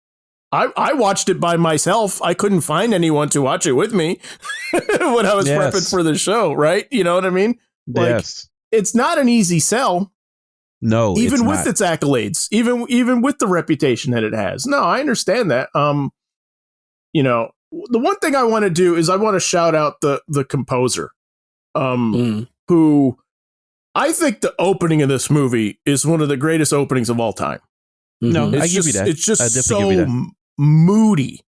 A: I watched it by myself. I couldn't find anyone to watch it with me when I was prepping for the show. Right? You know what I mean? Like, it's not an easy sell.
C: No,
A: even with its accolades, even with the reputation that it has. No, I understand that. You know, the one thing I want to do is I want to shout out the composer, who I think the opening of this movie is one of the greatest openings of all time.
C: No, I give you that.
A: It's just so moody.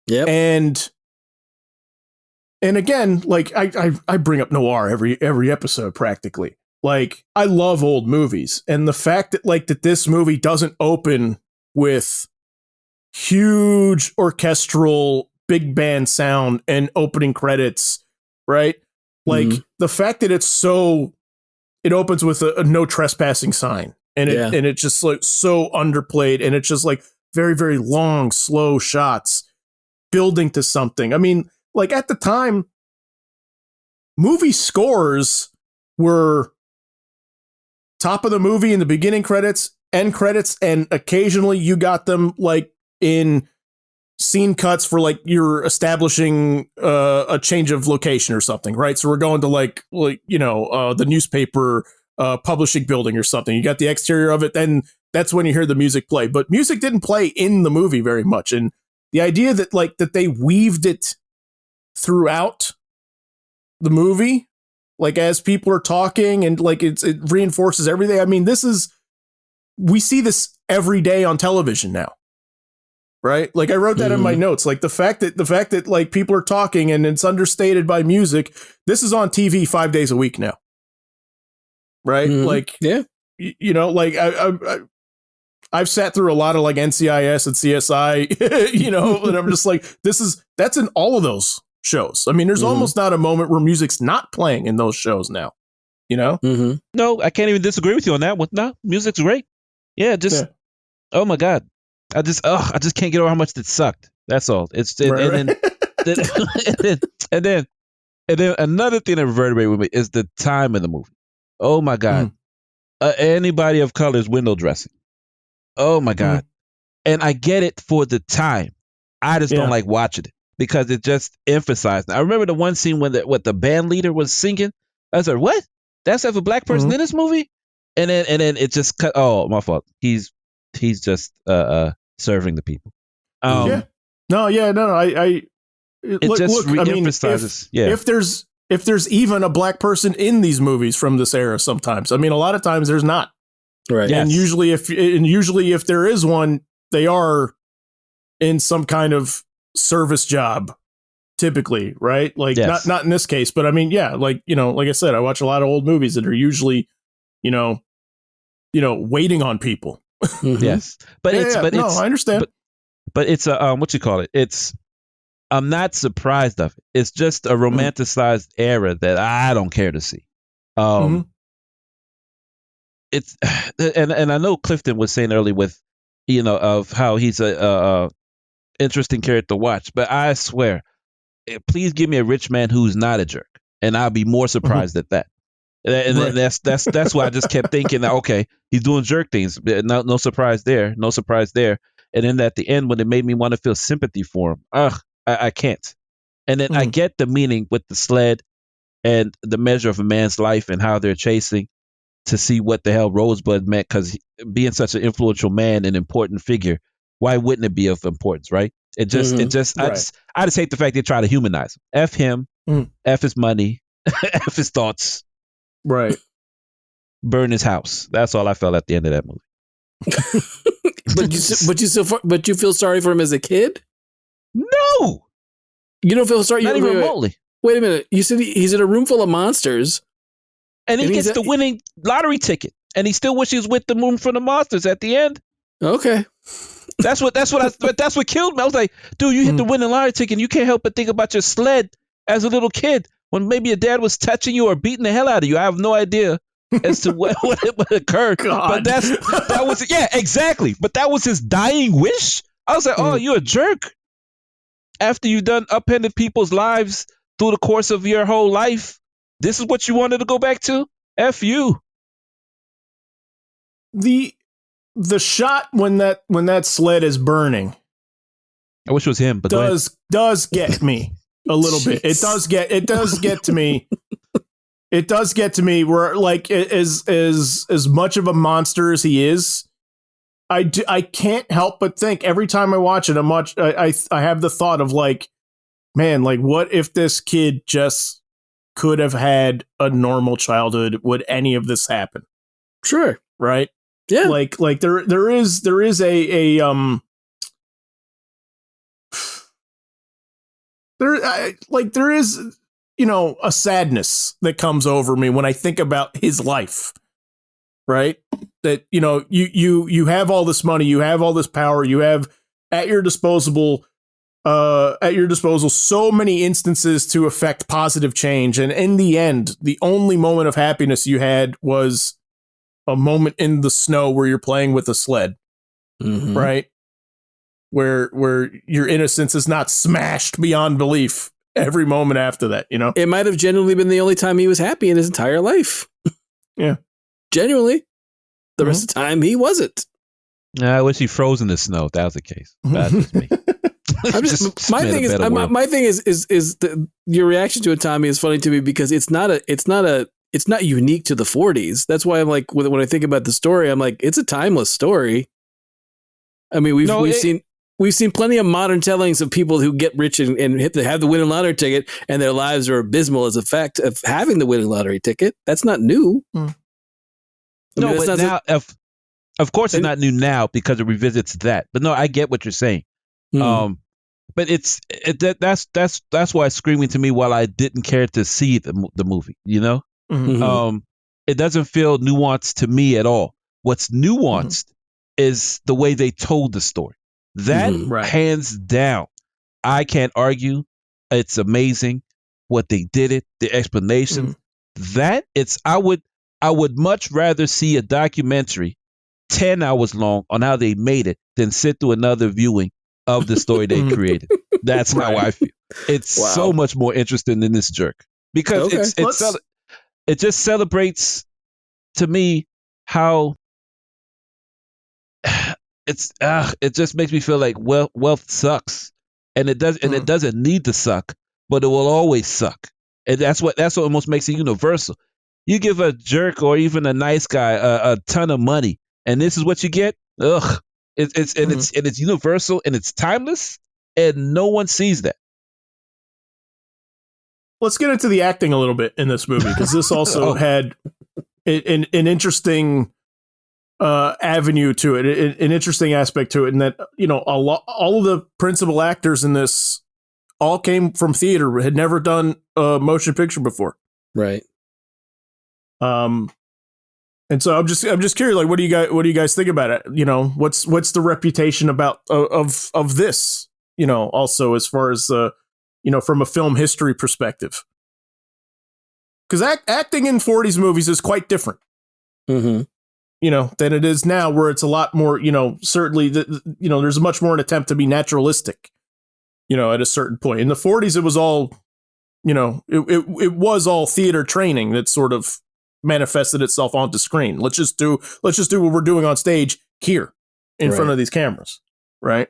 B: Yep.
A: And again, like I bring up noir every episode practically. Like, I love old movies, and the fact that this movie doesn't open with huge orchestral big band sound and opening credits, right? Like the fact that it opens with a no trespassing sign, and it's just like so underplayed, and it's just like very, very long, slow shots building to something. I mean, like at the time, movie scores were top of the movie in the beginning credits, end credits, and occasionally you got them like in scene cuts for like you're establishing a change of location or something, right? So we're going to like you know, the newspaper publishing building or something. You got the exterior of it, then that's when you hear the music play. But music didn't play in the movie very much, and the idea that they weaved it throughout the movie, like as people are talking, and like it reinforces everything. I mean, we see this every day on television now. right? Like I wrote that in my notes. Like the fact that like people are talking and it's understated by music. This is on TV 5 days a week now, right? Like,
B: yeah,
A: you know, like I've sat through a lot of like NCIS and CSI, you know, and I'm just like, that's in all of those shows. I mean, there's almost not a moment where music's not playing in those shows now, you know?
C: No, I can't even disagree with you on that one. No, music's great. Yeah, oh my God. I just can't get over how much it sucked. That's all. It's and then another thing that reverberated with me is the time of the movie. Oh my God. Anybody of color's window dressing. Oh my God. And I get it for the time. I just don't like watching it because it just emphasized. I remember the one scene when the band leader was singing. I was like, what? That's a black person in this movie? And then it just cut. Oh, my fault. He's just serving the people.
A: I
C: it just re-emphasizes.
A: I mean, if there's even a black person in these movies from this era, sometimes. I mean, a lot of times there's not.
B: Right.
A: Yes. And usually if there is one, they are in some kind of service job, typically, right? Like not in this case, but I mean, yeah, like, you know, like I said, I watch a lot of old movies that are usually, you know, waiting on people.
C: Yes. But
A: I understand.
C: But it's a what you call it? I'm not surprised of it. It's just a romanticized era that I don't care to see. It's and I know Clifton was saying earlier with, you know, of how he's a interesting character to watch, but I swear, please give me a rich man who's not a jerk, and I'll be more surprised at that. And that's why I just kept thinking that, okay, he's doing jerk things. No surprise there. No surprise there. And then at the end, when it made me want to feel sympathy for him, I can't. And then I get the meaning with the sled and the measure of a man's life and how they're chasing to see what the hell Rosebud meant, because being such an influential man and important figure, why wouldn't it be of importance, right? I just hate the fact they try to humanize him. F him, F his money, F his thoughts.
A: Right.
C: Burn his house. That's all I felt at the end of that movie.
B: but you feel sorry for him as a kid?
C: No.
B: You don't feel sorry?
C: Not even remotely.
B: Wait a minute. You said he's in a room full of monsters.
C: And he gets the winning lottery ticket. And he still wishes he was with the room full of monsters at the end.
B: Okay.
C: That's what killed me. I was like, dude, you hit the winning lottery ticket and you can't help but think about your sled as a little kid when maybe your dad was touching you or beating the hell out of you. I have no idea as to what occurred.
A: God.
C: But that was exactly. But that was his dying wish. I was like, oh, you're a jerk. After you've done upended people's lives through the course of your whole life, this is what you wanted to go back to? F you.
A: The shot when that sled is burning,
C: I wish it was him, but
A: does get me a little bit. It does get to me. It does get to me where, like, as much of a monster as he is, I can't help but think every time I watch it, I have the thought of, like, man, like, what if this kid just could have had a normal childhood? Would any of this happen?
B: Sure.
A: Right.
B: Yeah.
A: Like there is a there is, you know, a sadness that comes over me when I think about his life, right? That, you know, you have all this money, you have all this power, you have at your disposal so many instances to affect positive change, and in the end, the only moment of happiness you had was a moment in the snow where you're playing with a sled, right? Where your innocence is not smashed beyond belief every moment after that, you know?
B: It might have genuinely been the only time he was happy in his entire life.
A: Yeah.
B: Genuinely. The rest of the time, he wasn't.
C: I wish he froze in the snow if that was the case. That's just me.
B: My thing is your reaction to it, Tommy, is funny to me because it's not unique to the 40s. That's why I'm like, when I think about the story, I'm like, it's a timeless story. I mean, we've seen plenty of modern tellings of people who get rich and have the winning lottery ticket, and their lives are abysmal as a fact of having the winning lottery ticket. That's not new.
C: Of course, it's not new now because it revisits that. But no, I get what you're saying. But that's why it's screaming to me. While I didn't care to see the movie, it doesn't feel nuanced to me at all. What's nuanced is the way they told the story. That hands down, I can't argue. It's amazing what they did it, the explanation. That I would much rather see a documentary 10 hours long on how they made it than sit through another viewing of the story they created. That's how I feel. It's so much more interesting than this jerk because it just celebrates to me how it just makes me feel like wealth sucks, and it doesn't need to suck, but it will always suck, and that's what almost makes it universal. You give a jerk or even a nice guy a ton of money, and this is what you get. It's universal and it's timeless, and no one sees that.
A: Let's get into the acting a little bit in this movie, because this also had an interesting avenue to it, an interesting aspect to it, and that all of the principal actors in this all came from theater, had never done a motion picture before,
B: right?
A: And so I'm just curious, like, what do you guys think about it? What's the reputation about of this? Also as far as from a film history perspective, because acting in 40s movies is quite different. Than it is now, where it's a lot more, certainly, there's much more an attempt to be naturalistic, at a certain point. In the 40s, it was all, it was all theater training that sort of manifested itself onto screen. Let's just do what we're doing on stage here in front of these cameras. Right.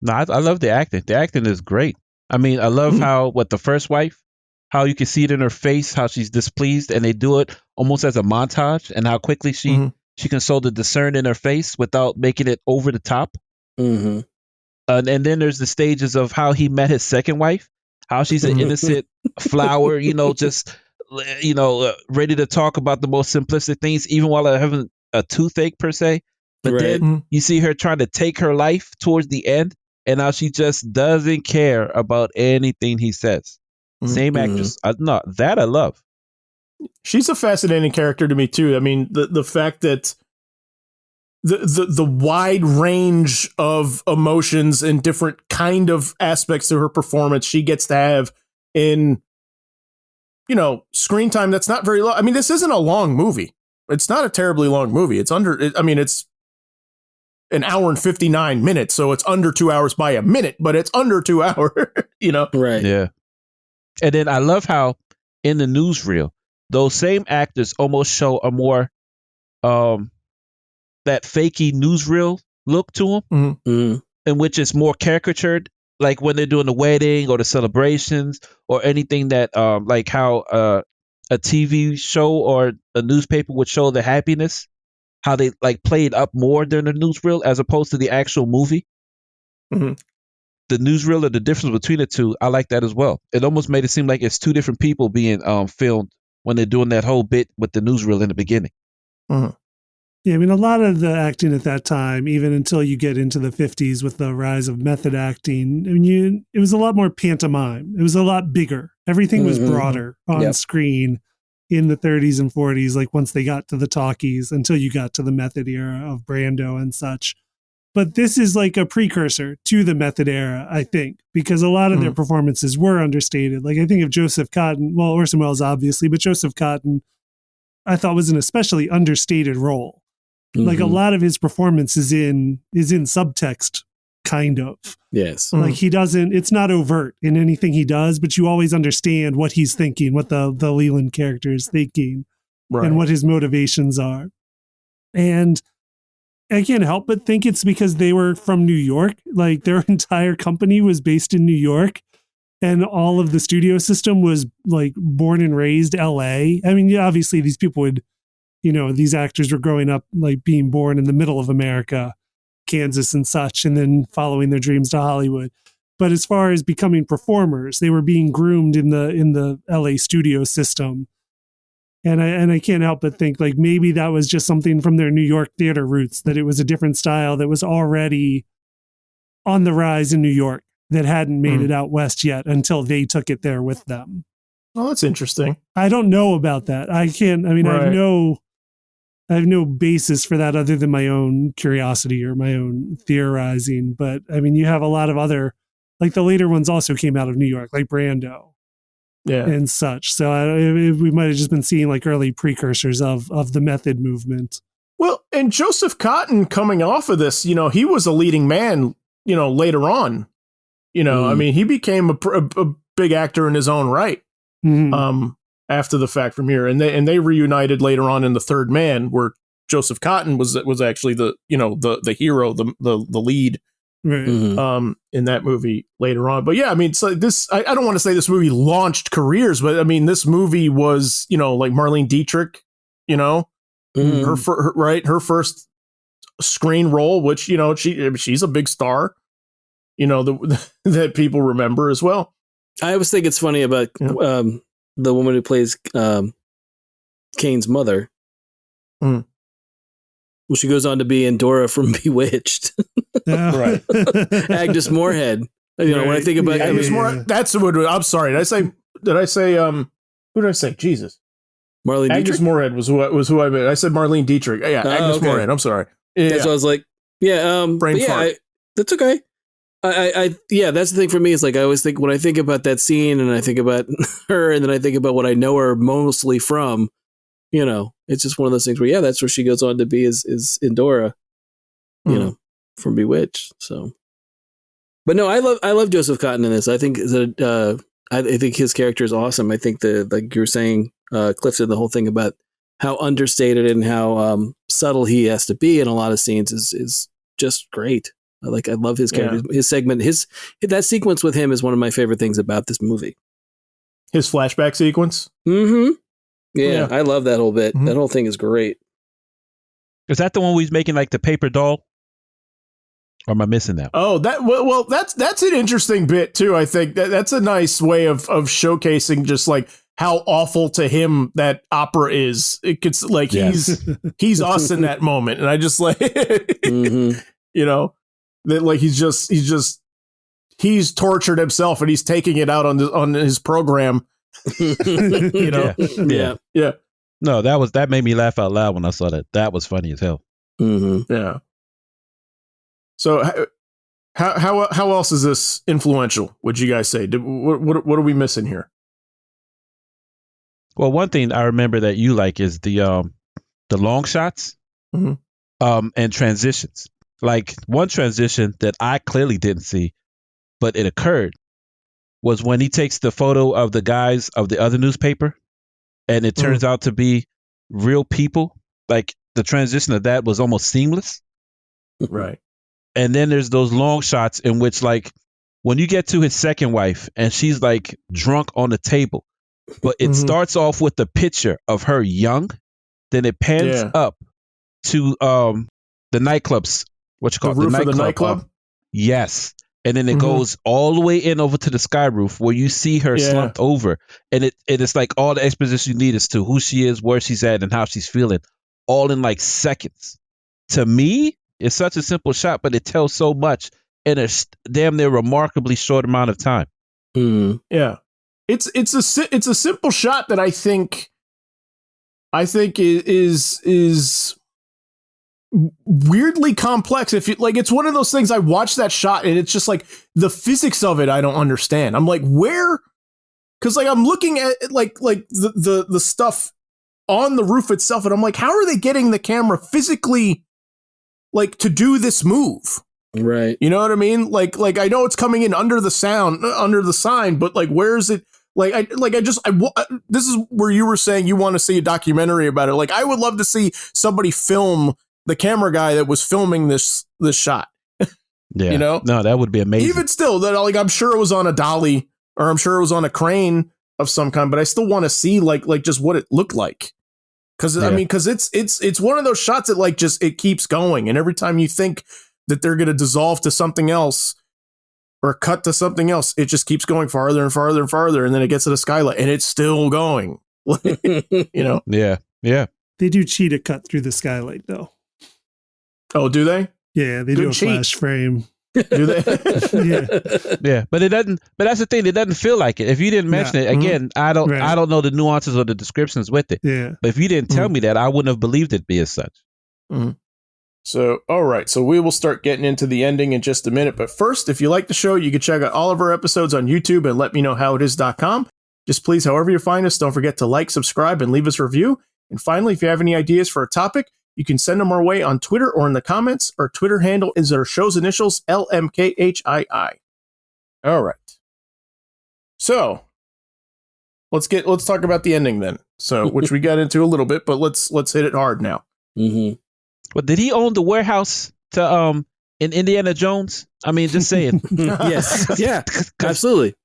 C: No, I love the acting. The acting is great. I mean, I love how, the first wife, how you can see it in her face, how she's displeased, and they do it almost as a montage, and how quickly she can show the discern in her face without making it over the top. And then there's the stages of how he met his second wife, how she's an innocent flower, just ready to talk about the most simplistic things, even while having a toothache per se. But then you see her trying to take her life towards the end, and how she just doesn't care about anything he says. Same actress. I love.
A: She's a fascinating character to me too. I mean, the fact that the wide range of emotions and different kind of aspects to her performance she gets to have in screen time that's not very long. I mean, this isn't a long movie. It's not a terribly long movie. It's it's an hour and 59 minutes, so it's under 2 hours by a minute, but it's under 2 hours.
B: Right?
C: Yeah. And then I love how in the newsreel, those same actors almost show a more that fakey newsreel look to them, in which it's more caricatured, like when they're doing the wedding or the celebrations or anything that like how a TV show or a newspaper would show the happiness, how they like played up more during the newsreel as opposed to the actual movie. The newsreel and the difference between the two, I like that as well. It almost made it seem like it's two different people being filmed when they're doing that whole bit with the newsreel in the beginning.
D: Yeah, I mean, a lot of the acting at that time, even until you get into the 50s with the rise of method acting, I mean, it was a lot more pantomime. It was a lot bigger. Everything was broader on screen in the 30s and 40s, like once they got to the talkies, until you got to the method era of Brando and such. But this is like a precursor to the method era, I think, because a lot of their performances were understated. Like, I think of Joseph Cotten, well, Orson Welles, obviously, but Joseph Cotten, I thought, was an especially understated role. Like, a lot of his performance is in subtext, kind of.
B: Yes.
D: Like, he doesn't, it's not overt in anything he does, but you always understand what he's thinking, what the Leland character is thinking, and what his motivations are. And I can't help but think it's because they were from New York. Like, their entire company was based in New York, and all of the studio system was like born and raised LA. I mean, obviously these people would, these actors were growing up like being born in the middle of America, Kansas and such, and then following their dreams to Hollywood. But as far as becoming performers, they were being groomed in the LA studio system. And I can't help but think like maybe that was just something from their New York theater roots, that it was a different style that was already on the rise in New York that hadn't made it out west yet until they took it there with them.
A: Oh, that's interesting.
D: I don't know about that. I have no basis for that other than my own curiosity or my own theorizing. But I mean, you have a lot of other, like the later ones also came out of New York, like Brando.
A: Yeah.
D: And such. So we might have just been seeing like early precursors of the method movement.
A: Well, and Joseph Cotten coming off of this, he was a leading man, later on. I mean, he became a big actor in his own right. After the fact from here, and they reunited later on in The Third Man, where Joseph Cotten was actually the hero, the lead,
D: right.
A: In that movie later on. But yeah, I mean, so this I don't want to say this movie launched careers, but I mean, this movie was like Marlene Dietrich, her first screen role, which she's a big star, that people remember as well.
B: I always think it's funny about the woman who plays Kane's mother. Well, she goes on to be Endora from Bewitched.
A: Right.
B: Agnes Moorehead. When I think about
A: Agnes Moorehead, that's what I'm sorry. Did I say who did I say? Jesus.
B: Marlene Dietrich?
A: Agnes Moorehead was who I meant. I said Marlene Dietrich. Yeah, Agnes Moorehead. I'm sorry. Yeah.
B: That's what I was like. Yeah,
A: brain fart.
B: That's okay. That's the thing for me. Is like I always think when I think about that scene and I think about her and then I think about what I know her mostly from, it's just one of those things where that's where she goes on to be is Endora, from Bewitched. So, but no, I love Joseph Cotten in this. I think that I think his character is awesome. I think like you were saying, Clifton, the whole thing about how understated and how subtle he has to be in a lot of scenes is just great. I love his character, his segment, that sequence with him is one of my favorite things about this movie.
A: His flashback sequence.
B: Mm-hmm. Yeah, I love that whole bit. Mm-hmm. That whole thing is great.
C: Is that the one where he's making like the paper doll? Or am I missing that?
A: Oh, that's an interesting bit too. I think that's a nice way of showcasing just like how awful to him that opera is. It gets like he's us in that moment, and I just like that like he's tortured himself and he's taking it out on his program.
B: Yeah.
C: No, that made me laugh out loud when I saw that. That was funny as hell.
B: Mm-hmm.
A: Yeah. So how else is this influential? Would you guys say? What are we missing here?
C: Well, one thing I remember that you like is the long shots, and transitions. Like one transition that I clearly didn't see, but it occurred, was when he takes the photo of the guys of the other newspaper, and it turns out to be real people. Like the transition of that was almost seamless.
A: Right.
C: And then there's those long shots in which, like, when you get to his second wife and she's like drunk on the table, but it starts off with the picture of her young, then it pans up to the nightclubs. What you call
A: the
C: it?
A: Roof of the nightclub?
C: Yes. And then it goes all the way in over to the sky roof where you see her slumped over. And it's like all the exposition you need as to who she is, where she's at, and how she's feeling, all in like seconds. To me, it's such a simple shot, but it tells so much in a damn near remarkably short amount of time.
B: Mm-hmm.
A: Yeah. It's a simple shot that I think is weirdly complex. If you like, it's one of those things. I watched that shot and it's just like the physics of it I don't understand. I'm like, where? Because like I'm looking at like the stuff on the roof itself, and I'm like, how are they getting the camera physically like to do this move?
B: Right.
A: You know what I mean? Like I know it's coming in under the sign, but like where is it? This is where you were saying you want to see a documentary about it. Like I would love to see somebody film the camera guy that was filming this shot.
C: Yeah.
A: You know?
C: No, that would be amazing.
A: Even still, that like I'm sure it was on a dolly or I'm sure it was on a crane of some kind, but I still want to see like just what it looked like. Cause I mean, cause it's one of those shots that like just it keeps going. And every time you think that they're gonna dissolve to something else or cut to something else, it just keeps going farther and farther and farther, and then it gets to the skylight and it's still going. You know?
C: Yeah. Yeah.
D: They do cheat a cut through the skylight though.
A: Oh, do they?
D: Yeah, they do a flash frame.
A: Do they?
C: Yeah, but it doesn't. But that's the thing. It doesn't feel like it. If you didn't mention it again, I don't.
D: Right.
C: I don't know the nuances or the descriptions with it.
D: Yeah.
C: But if you didn't tell me that, I wouldn't have believed it be as such.
A: So, all right. So we will start getting into the ending in just a minute. But first, if you like the show, you can check out all of our episodes on YouTube and letmeknowhowitis.com. Just please, however you find us, don't forget to like, subscribe, and leave us a review. And finally, if you have any ideas for a topic, you can send them our way on Twitter or in the comments. Our Twitter handle is our show's initials, LMKHII. All right. So let's talk about the ending then. So, which we got into a little bit, but let's hit it hard now.
C: Well, did he own the warehouse to in Indiana Jones? I mean, just saying.
B: Yes. Yeah. Absolutely.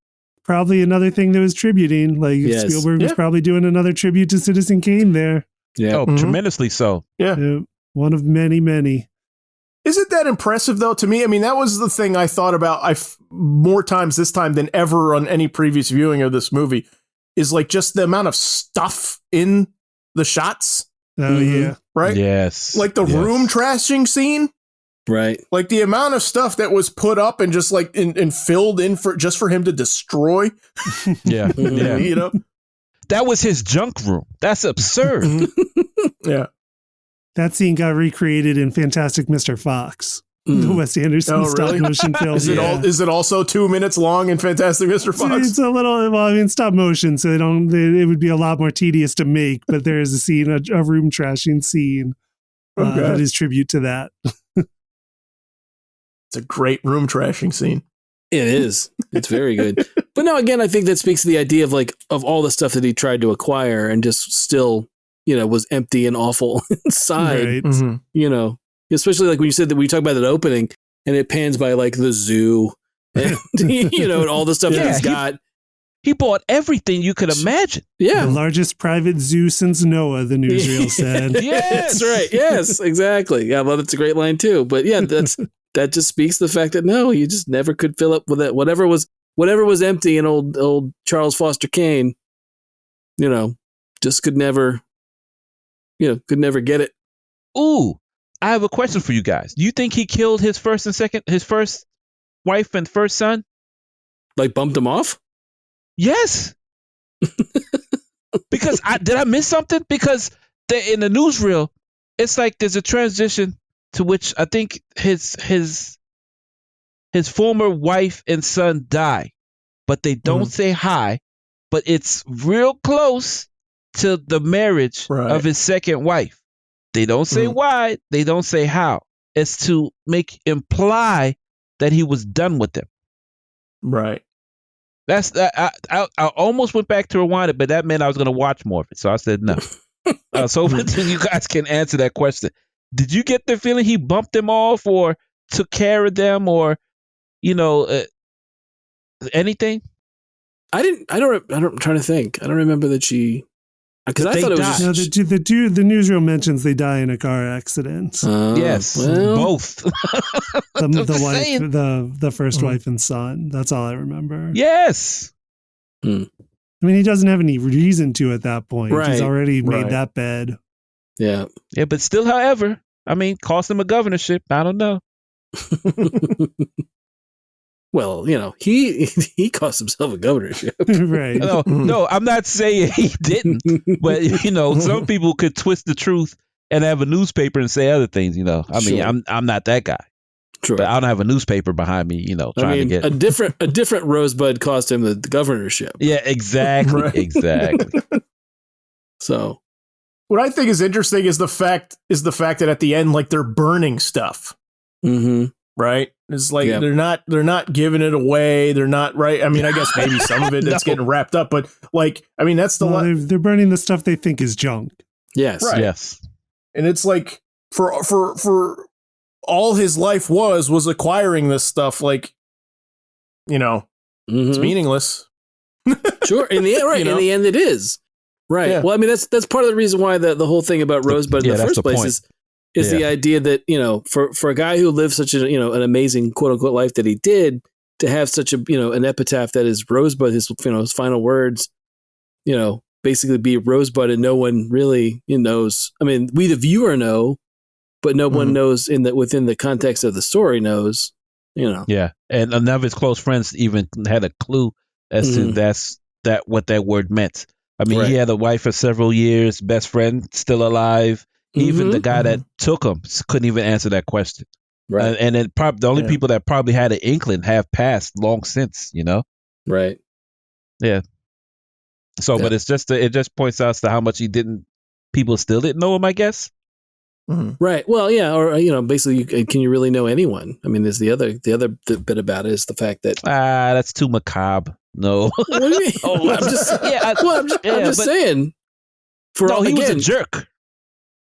D: Probably another thing that was tributing. Like Spielberg was probably doing another tribute to Citizen Kane there.
B: Yeah.
C: Oh, tremendously so.
A: Yeah.
D: One of many, many.
A: Isn't that impressive, though, to me? I mean, that was the thing I thought about more times this time than ever on any previous viewing of this movie, is like just the amount of stuff in the shots.
D: Oh, yeah.
A: Right?
C: Yes.
A: Like the room trashing scene.
B: Right.
A: Like the amount of stuff that was put up and just like and filled in for him to destroy.
C: Yeah. Yeah.
A: You know?
C: That was his junk room. That's absurd.
A: Yeah.
D: That scene got recreated in Fantastic Mr. Fox, the Wes Anderson stop motion film.
A: Is it also 2 minutes long in Fantastic Mr. Fox?
D: It's a little, well, I mean, stop motion, so it would be a lot more tedious to make. But there is a scene, a room trashing scene that is tribute to that.
A: It's a great room trashing scene.
B: It is. It's very good. But no, again, I think that speaks to the idea of all the stuff that he tried to acquire and just still, was empty and awful inside. Right. Especially like when you said that we talk about that opening and it pans by like the zoo and, and all the stuff that he's got.
C: He bought everything you could imagine.
B: Yeah.
D: The largest private zoo since Noah, the newsreel said.
B: Yes. That's right. Yes, exactly. Yeah, well, that's a great line too. But yeah, that just speaks to the fact that no, you just never could fill up with it. Whatever was empty in old Charles Foster Kane, just could never get it.
C: Ooh, I have a question for you guys. Do you think he killed his first wife and first son?
B: Like bumped him off?
C: Yes. Because did I miss something? Because in the newsreel, it's like there's a transition to which I think his former wife and son die, but they don't say hi, but it's real close to the marriage of his second wife. They don't say why, they don't say how. It's to imply that he was done with them.
A: Right.
C: That's I almost went back to rewind it, but that meant I was going to watch more of it. So I said no. I was hoping you guys can answer that question. Did you get the feeling he bumped them off or took care of them or, anything?
B: I'm trying to think. I don't remember that she, because I thought it was just...
D: No, the newsreel mentions they die in a car accident.
C: Yes, both.
D: the first wife and son. That's all I remember.
C: Yes.
D: I mean, he doesn't have any reason to at that point.
B: Right.
D: He's already made that bed.
B: Yeah.
C: Yeah, but still, however, I mean, cost him a governorship. I don't know.
B: Well, he cost himself a governorship.
D: Right.
C: No, I'm not saying he didn't, but some people could twist the truth and have a newspaper and say other things. I mean, I'm not that guy.
B: True.
C: But I don't have a newspaper behind me. Trying to get
B: a different Rosebud cost him the governorship.
C: Yeah, exactly, exactly.
B: So,
A: what I think is interesting is the fact that at the end, like they're burning stuff. Right? It's like they're not giving it away. They're not right. I mean, I guess maybe some of it that's getting wrapped up, but like, I mean, that's
D: they're burning the stuff they think is junk.
B: Yes.
A: Right.
C: Yes.
A: And it's like for all his life was acquiring this stuff, like, it's meaningless.
B: Sure. In the end, right. In the end, it is. Right. Yeah. Well, I mean, that's part of the reason why the whole thing about Rosebud in the first place is the idea that, for a guy who lived such an amazing quote unquote life that he did, to have such an epitaph that is Rosebud, his final words, basically be Rosebud, and no one really knows. I mean, we the viewer know, but no one knows within the context of the story knows.
C: Yeah, and none of his close friends even had a clue as to what that word meant. I mean, he had a wife for several years, best friend still alive. Even the guy that took him couldn't even answer that question. Right. And then the only people that probably had an inkling have passed long since,
B: Right.
C: Yeah. So, but it just points out to how much people still didn't know him, I guess.
B: Right. Well, yeah. Or, basically, can you really know anyone? I mean, there's the other bit about it is the fact that.
C: That's too macabre. No.
B: What do you mean? I'm just saying.
C: He was a jerk.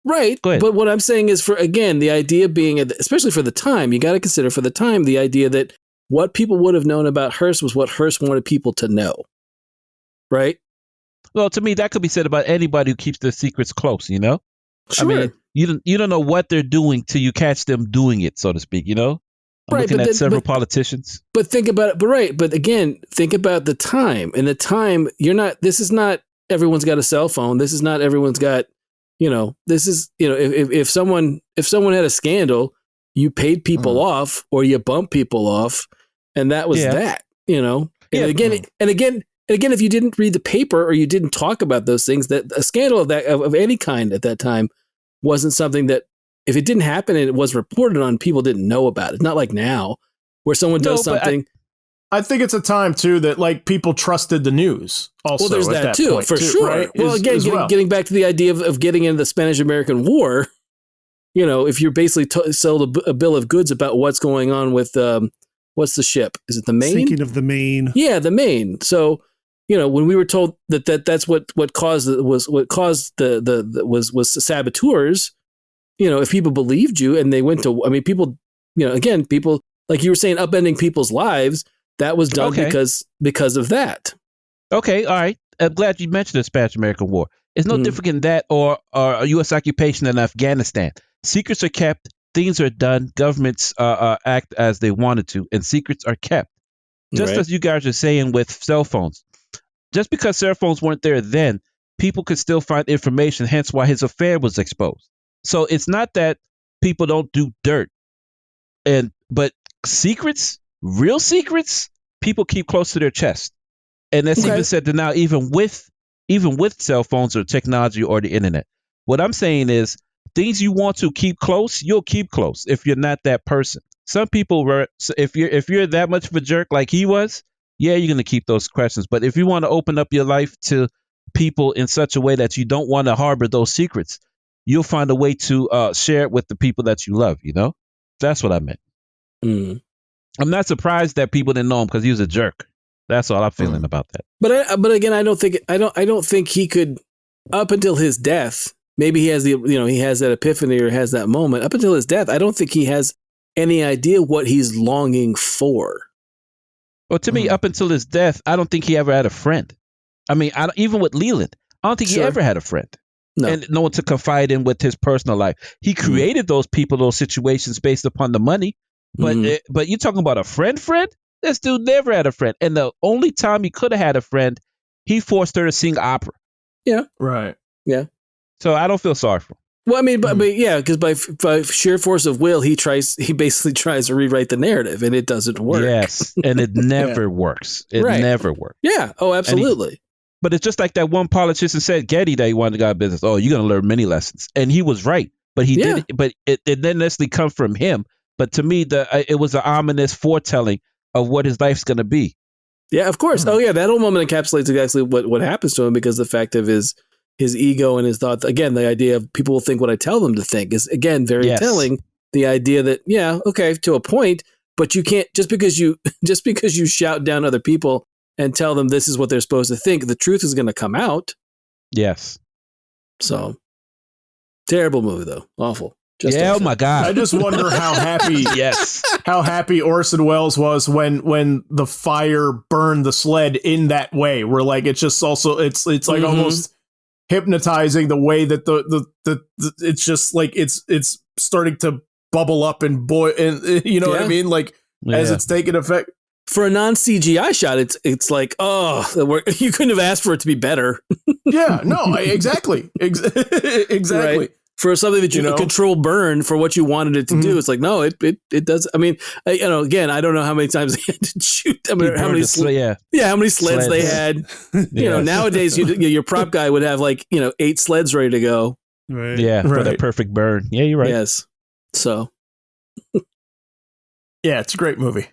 B: Right.
C: Go ahead.
B: But what I'm saying is the idea being, especially for the time, you got to consider for the time, the idea that what people would have known about Hearst was what Hearst wanted people to know. Right.
C: Well, to me, that could be said about anybody who keeps their secrets close,
B: Sure.
C: I mean, you don't know what they're doing till you catch them doing it, so to speak, I'm looking at several politicians.
B: But think about it. But again, think about the time. And the time, this is not everyone's got a cell phone. This is not everyone's got, this is, if someone had a scandal, you paid people off or you bumped people off. And that was that, And again, if you didn't read the paper or you didn't talk about those things, that a scandal of any kind at that time wasn't something that, if it didn't happen and it wasn't reported on, people didn't know about it. It's not like now where someone does something.
A: I think it's a time too that people trusted the news. Also,
B: well, there's that too, for sure. Right? Well, again, getting back to the idea of getting into the Spanish-American War, if you're basically sold a bill of goods about what's going on with what's the ship? Is it the Maine?
D: Sinking of the Maine.
B: Yeah, the Maine. So. When we were told that's what caused was saboteurs, if people believed you and they went to, people, people, like you were saying, upending people's lives, that was done because of that.
C: Okay. All right. I'm glad you mentioned the Spanish-American War. It's no different than that or a U.S. occupation in Afghanistan. Secrets are kept. Things are done. Governments act as they wanted to, and secrets are kept. Just as you guys are saying with cell phones. Just because cell phones weren't there then, people could still find information, hence why his affair was exposed. So it's not that people don't do dirt. But secrets, real secrets, people keep close to their chest. And that's even said to now, even with cell phones or technology or the internet. What I'm saying is things you want to keep close, you'll keep close if you're not that person. Some people were, if you're that much of a jerk like he was, yeah, you're going to keep those questions. But if you want to open up your life to people in such a way that you don't want to harbor those secrets, you'll find a way to share it with the people that you love, That's what I meant. I'm not surprised that people didn't know him because he was a jerk. That's all I'm feeling about that.
B: But again, I don't think he could, up until his death, maybe he has he has that epiphany or has that moment. Up until his death, I don't think he has any idea what he's longing for.
C: Well, to me, up until his death, I don't think he ever had a friend. I mean, even with Leland, I don't think he ever had a friend. No. And no one to confide in with his personal life. He created those people, those situations based upon the money. But but you're talking about a friend? This dude never had a friend. And the only time he could have had a friend, he forced her to sing opera.
B: Yeah.
A: Right.
B: Yeah.
C: So I don't feel sorry for him.
B: Well, I mean, but yeah, because by sheer force of will, he basically tries to rewrite the narrative, and it doesn't work.
C: Yes, and it never works. It never works.
B: Yeah. Oh, absolutely.
C: But it's just like that one politician said, Getty, that he wanted to go out of business. Oh, you're going to learn many lessons, and he was right. But he did. But it didn't necessarily come from him. But to me, it was an ominous foretelling of what his life's going to be.
B: Yeah, of course. Oh, yeah, that whole moment encapsulates exactly what happens to him because the fact of his ego and his thoughts. Again, the idea of people will think what I tell them to think is, again, very telling. The idea that, to a point, but you can't, just because you shout down other people and tell them this is what they're supposed to think, the truth is going to come out.
C: Yes.
B: So, terrible movie, though. Awful.
C: Oh my God.
A: I just wonder how happy how happy Orson Welles was when the fire burned the sled in that way, where like it's just also it's like almost hypnotizing the way that the it's just like it's starting to bubble up and boil, and you know what I mean, like as it's taking effect. For a non-CGI shot, it's like, you couldn't have asked for it to be better. Yeah, no, exactly. Exactly.
B: Right. for something that you can control burn for what you wanted it to do. It's like, no, it does. I mean, again, I don't know how many times they had to shoot. I mean, how many sleds they had. Nowadays your prop guy would have 8 sleds ready to go.
D: Right.
C: Yeah, for that perfect burn. Yeah, you're right.
B: Yes. So.
A: Yeah, it's a great movie.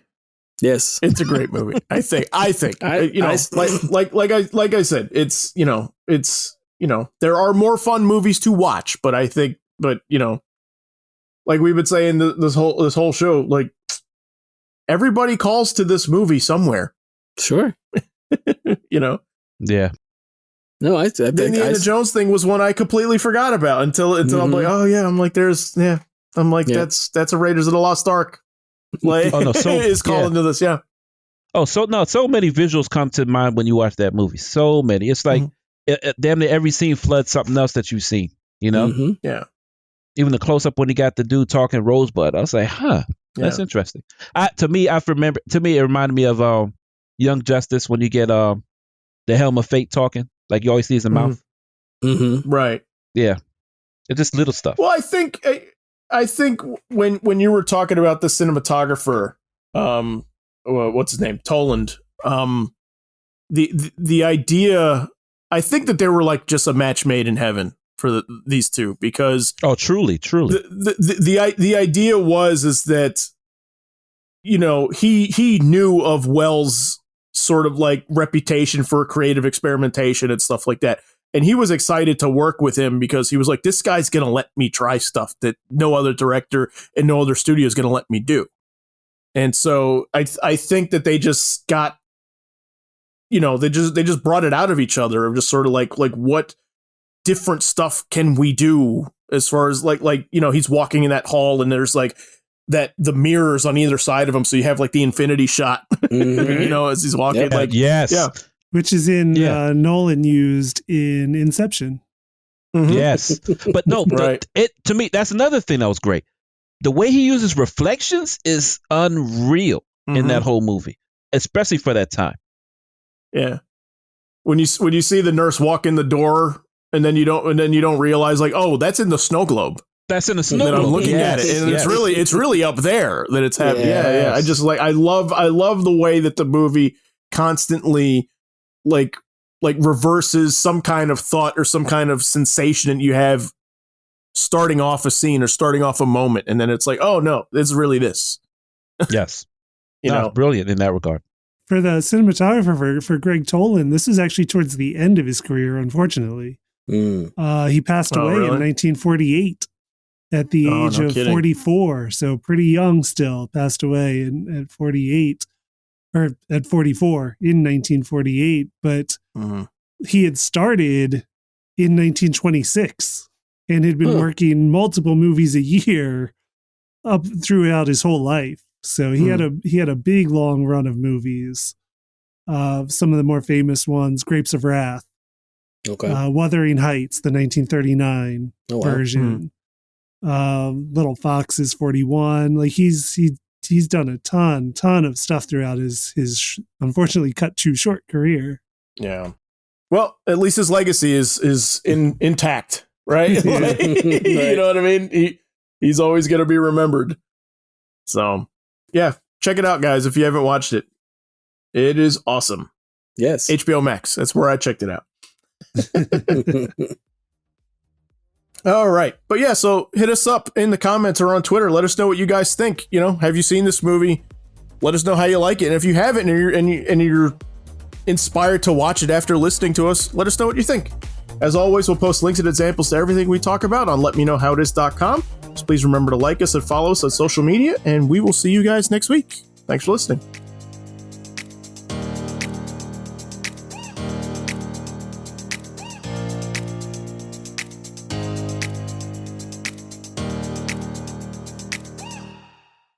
B: Yes,
A: it's a great movie. I think like I said, it's there are more fun movies to watch, but I think, like we've been saying this whole show, like everybody calls to this movie somewhere.
B: Sure.
A: Yeah.
B: No, I think
A: the Indiana Jones thing was one I completely forgot about until I'm like, oh yeah, I'm like, that's a Raiders of the Lost Ark. Like, is calling to this, yeah.
C: Oh, so many visuals come to mind when you watch that movie. So many. It's like damn near every scene floods something else that you've seen.
A: Yeah.
C: Even the close up when he got the dude talking Rosebud, I was like, that's interesting. To me, it reminded me of Young Justice when you get the Helm of Fate talking, like you always see his mouth.
B: Mm-hmm.
A: Right.
C: Yeah. It's just little stuff.
A: Well, I think when you were talking about the cinematographer, what's his name, Toland, the idea, I think that they were like just a match made in heaven for these two, because
C: truly
A: the idea is that he knew of Wells' sort of like reputation for creative experimentation and stuff like that. And he was excited to work with him because he was like, this guy's going to let me try stuff that no other director and no other studio is going to let me do. And so I think that they just got, they just brought it out of each other of just sort of like what different stuff can we do as far as he's walking in that hall and there's like the mirrors on either side of him. So you have like the infinity shot, as he's walking.
C: Yep. Yes.
A: Yeah.
D: Which is Nolan used in Inception.
A: Mm-hmm.
C: Yes. But no,
A: right.
C: To me, that's another thing that was great. The way he uses reflections is unreal in that whole movie, especially for that time.
A: Yeah. When you see the nurse walk in the door and then you don't realize like, oh, that's in the snow globe.
C: That's in the snow globe.
A: And I'm looking at it and it's really up there that it's happening. Yes. Yeah. I just I love the way that the movie constantly like reverses some kind of thought or some kind of sensation that you have starting off a scene or starting off a moment. And then it's like, oh no, it's really this.
C: Yes. Brilliant in that regard.
D: For the cinematographer for Greg Toland, this is actually towards the end of his career, unfortunately. He passed away in 1948 at the age of 44. So pretty young still, passed away at 48. Or at 44 in 1948, but he had started in 1926 and had been working multiple movies a year up throughout his whole life. So he had a big long run of movies. Some of the more famous ones: Grapes of Wrath, Wuthering Heights, the 1939 version, Little Foxes 41. Like he's done a ton of stuff throughout his unfortunately cut too short career.
A: Yeah. Well, at least his legacy is intact, right? You know what I mean? He's always going to be remembered. So, yeah, check it out, guys, if you haven't watched it. It is awesome.
B: Yes.
A: HBO Max. That's where I checked it out. All right. But yeah, so hit us up in the comments or on Twitter. Let us know what you guys think. Have you seen this movie? Let us know how you like it. And if you haven't and you're inspired to watch it after listening to us, let us know what you think. As always, we'll post links and examples to everything we talk about on letmeknowhowitis.com. So please remember to like us and follow us on social media, and we will see you guys next week. Thanks for listening.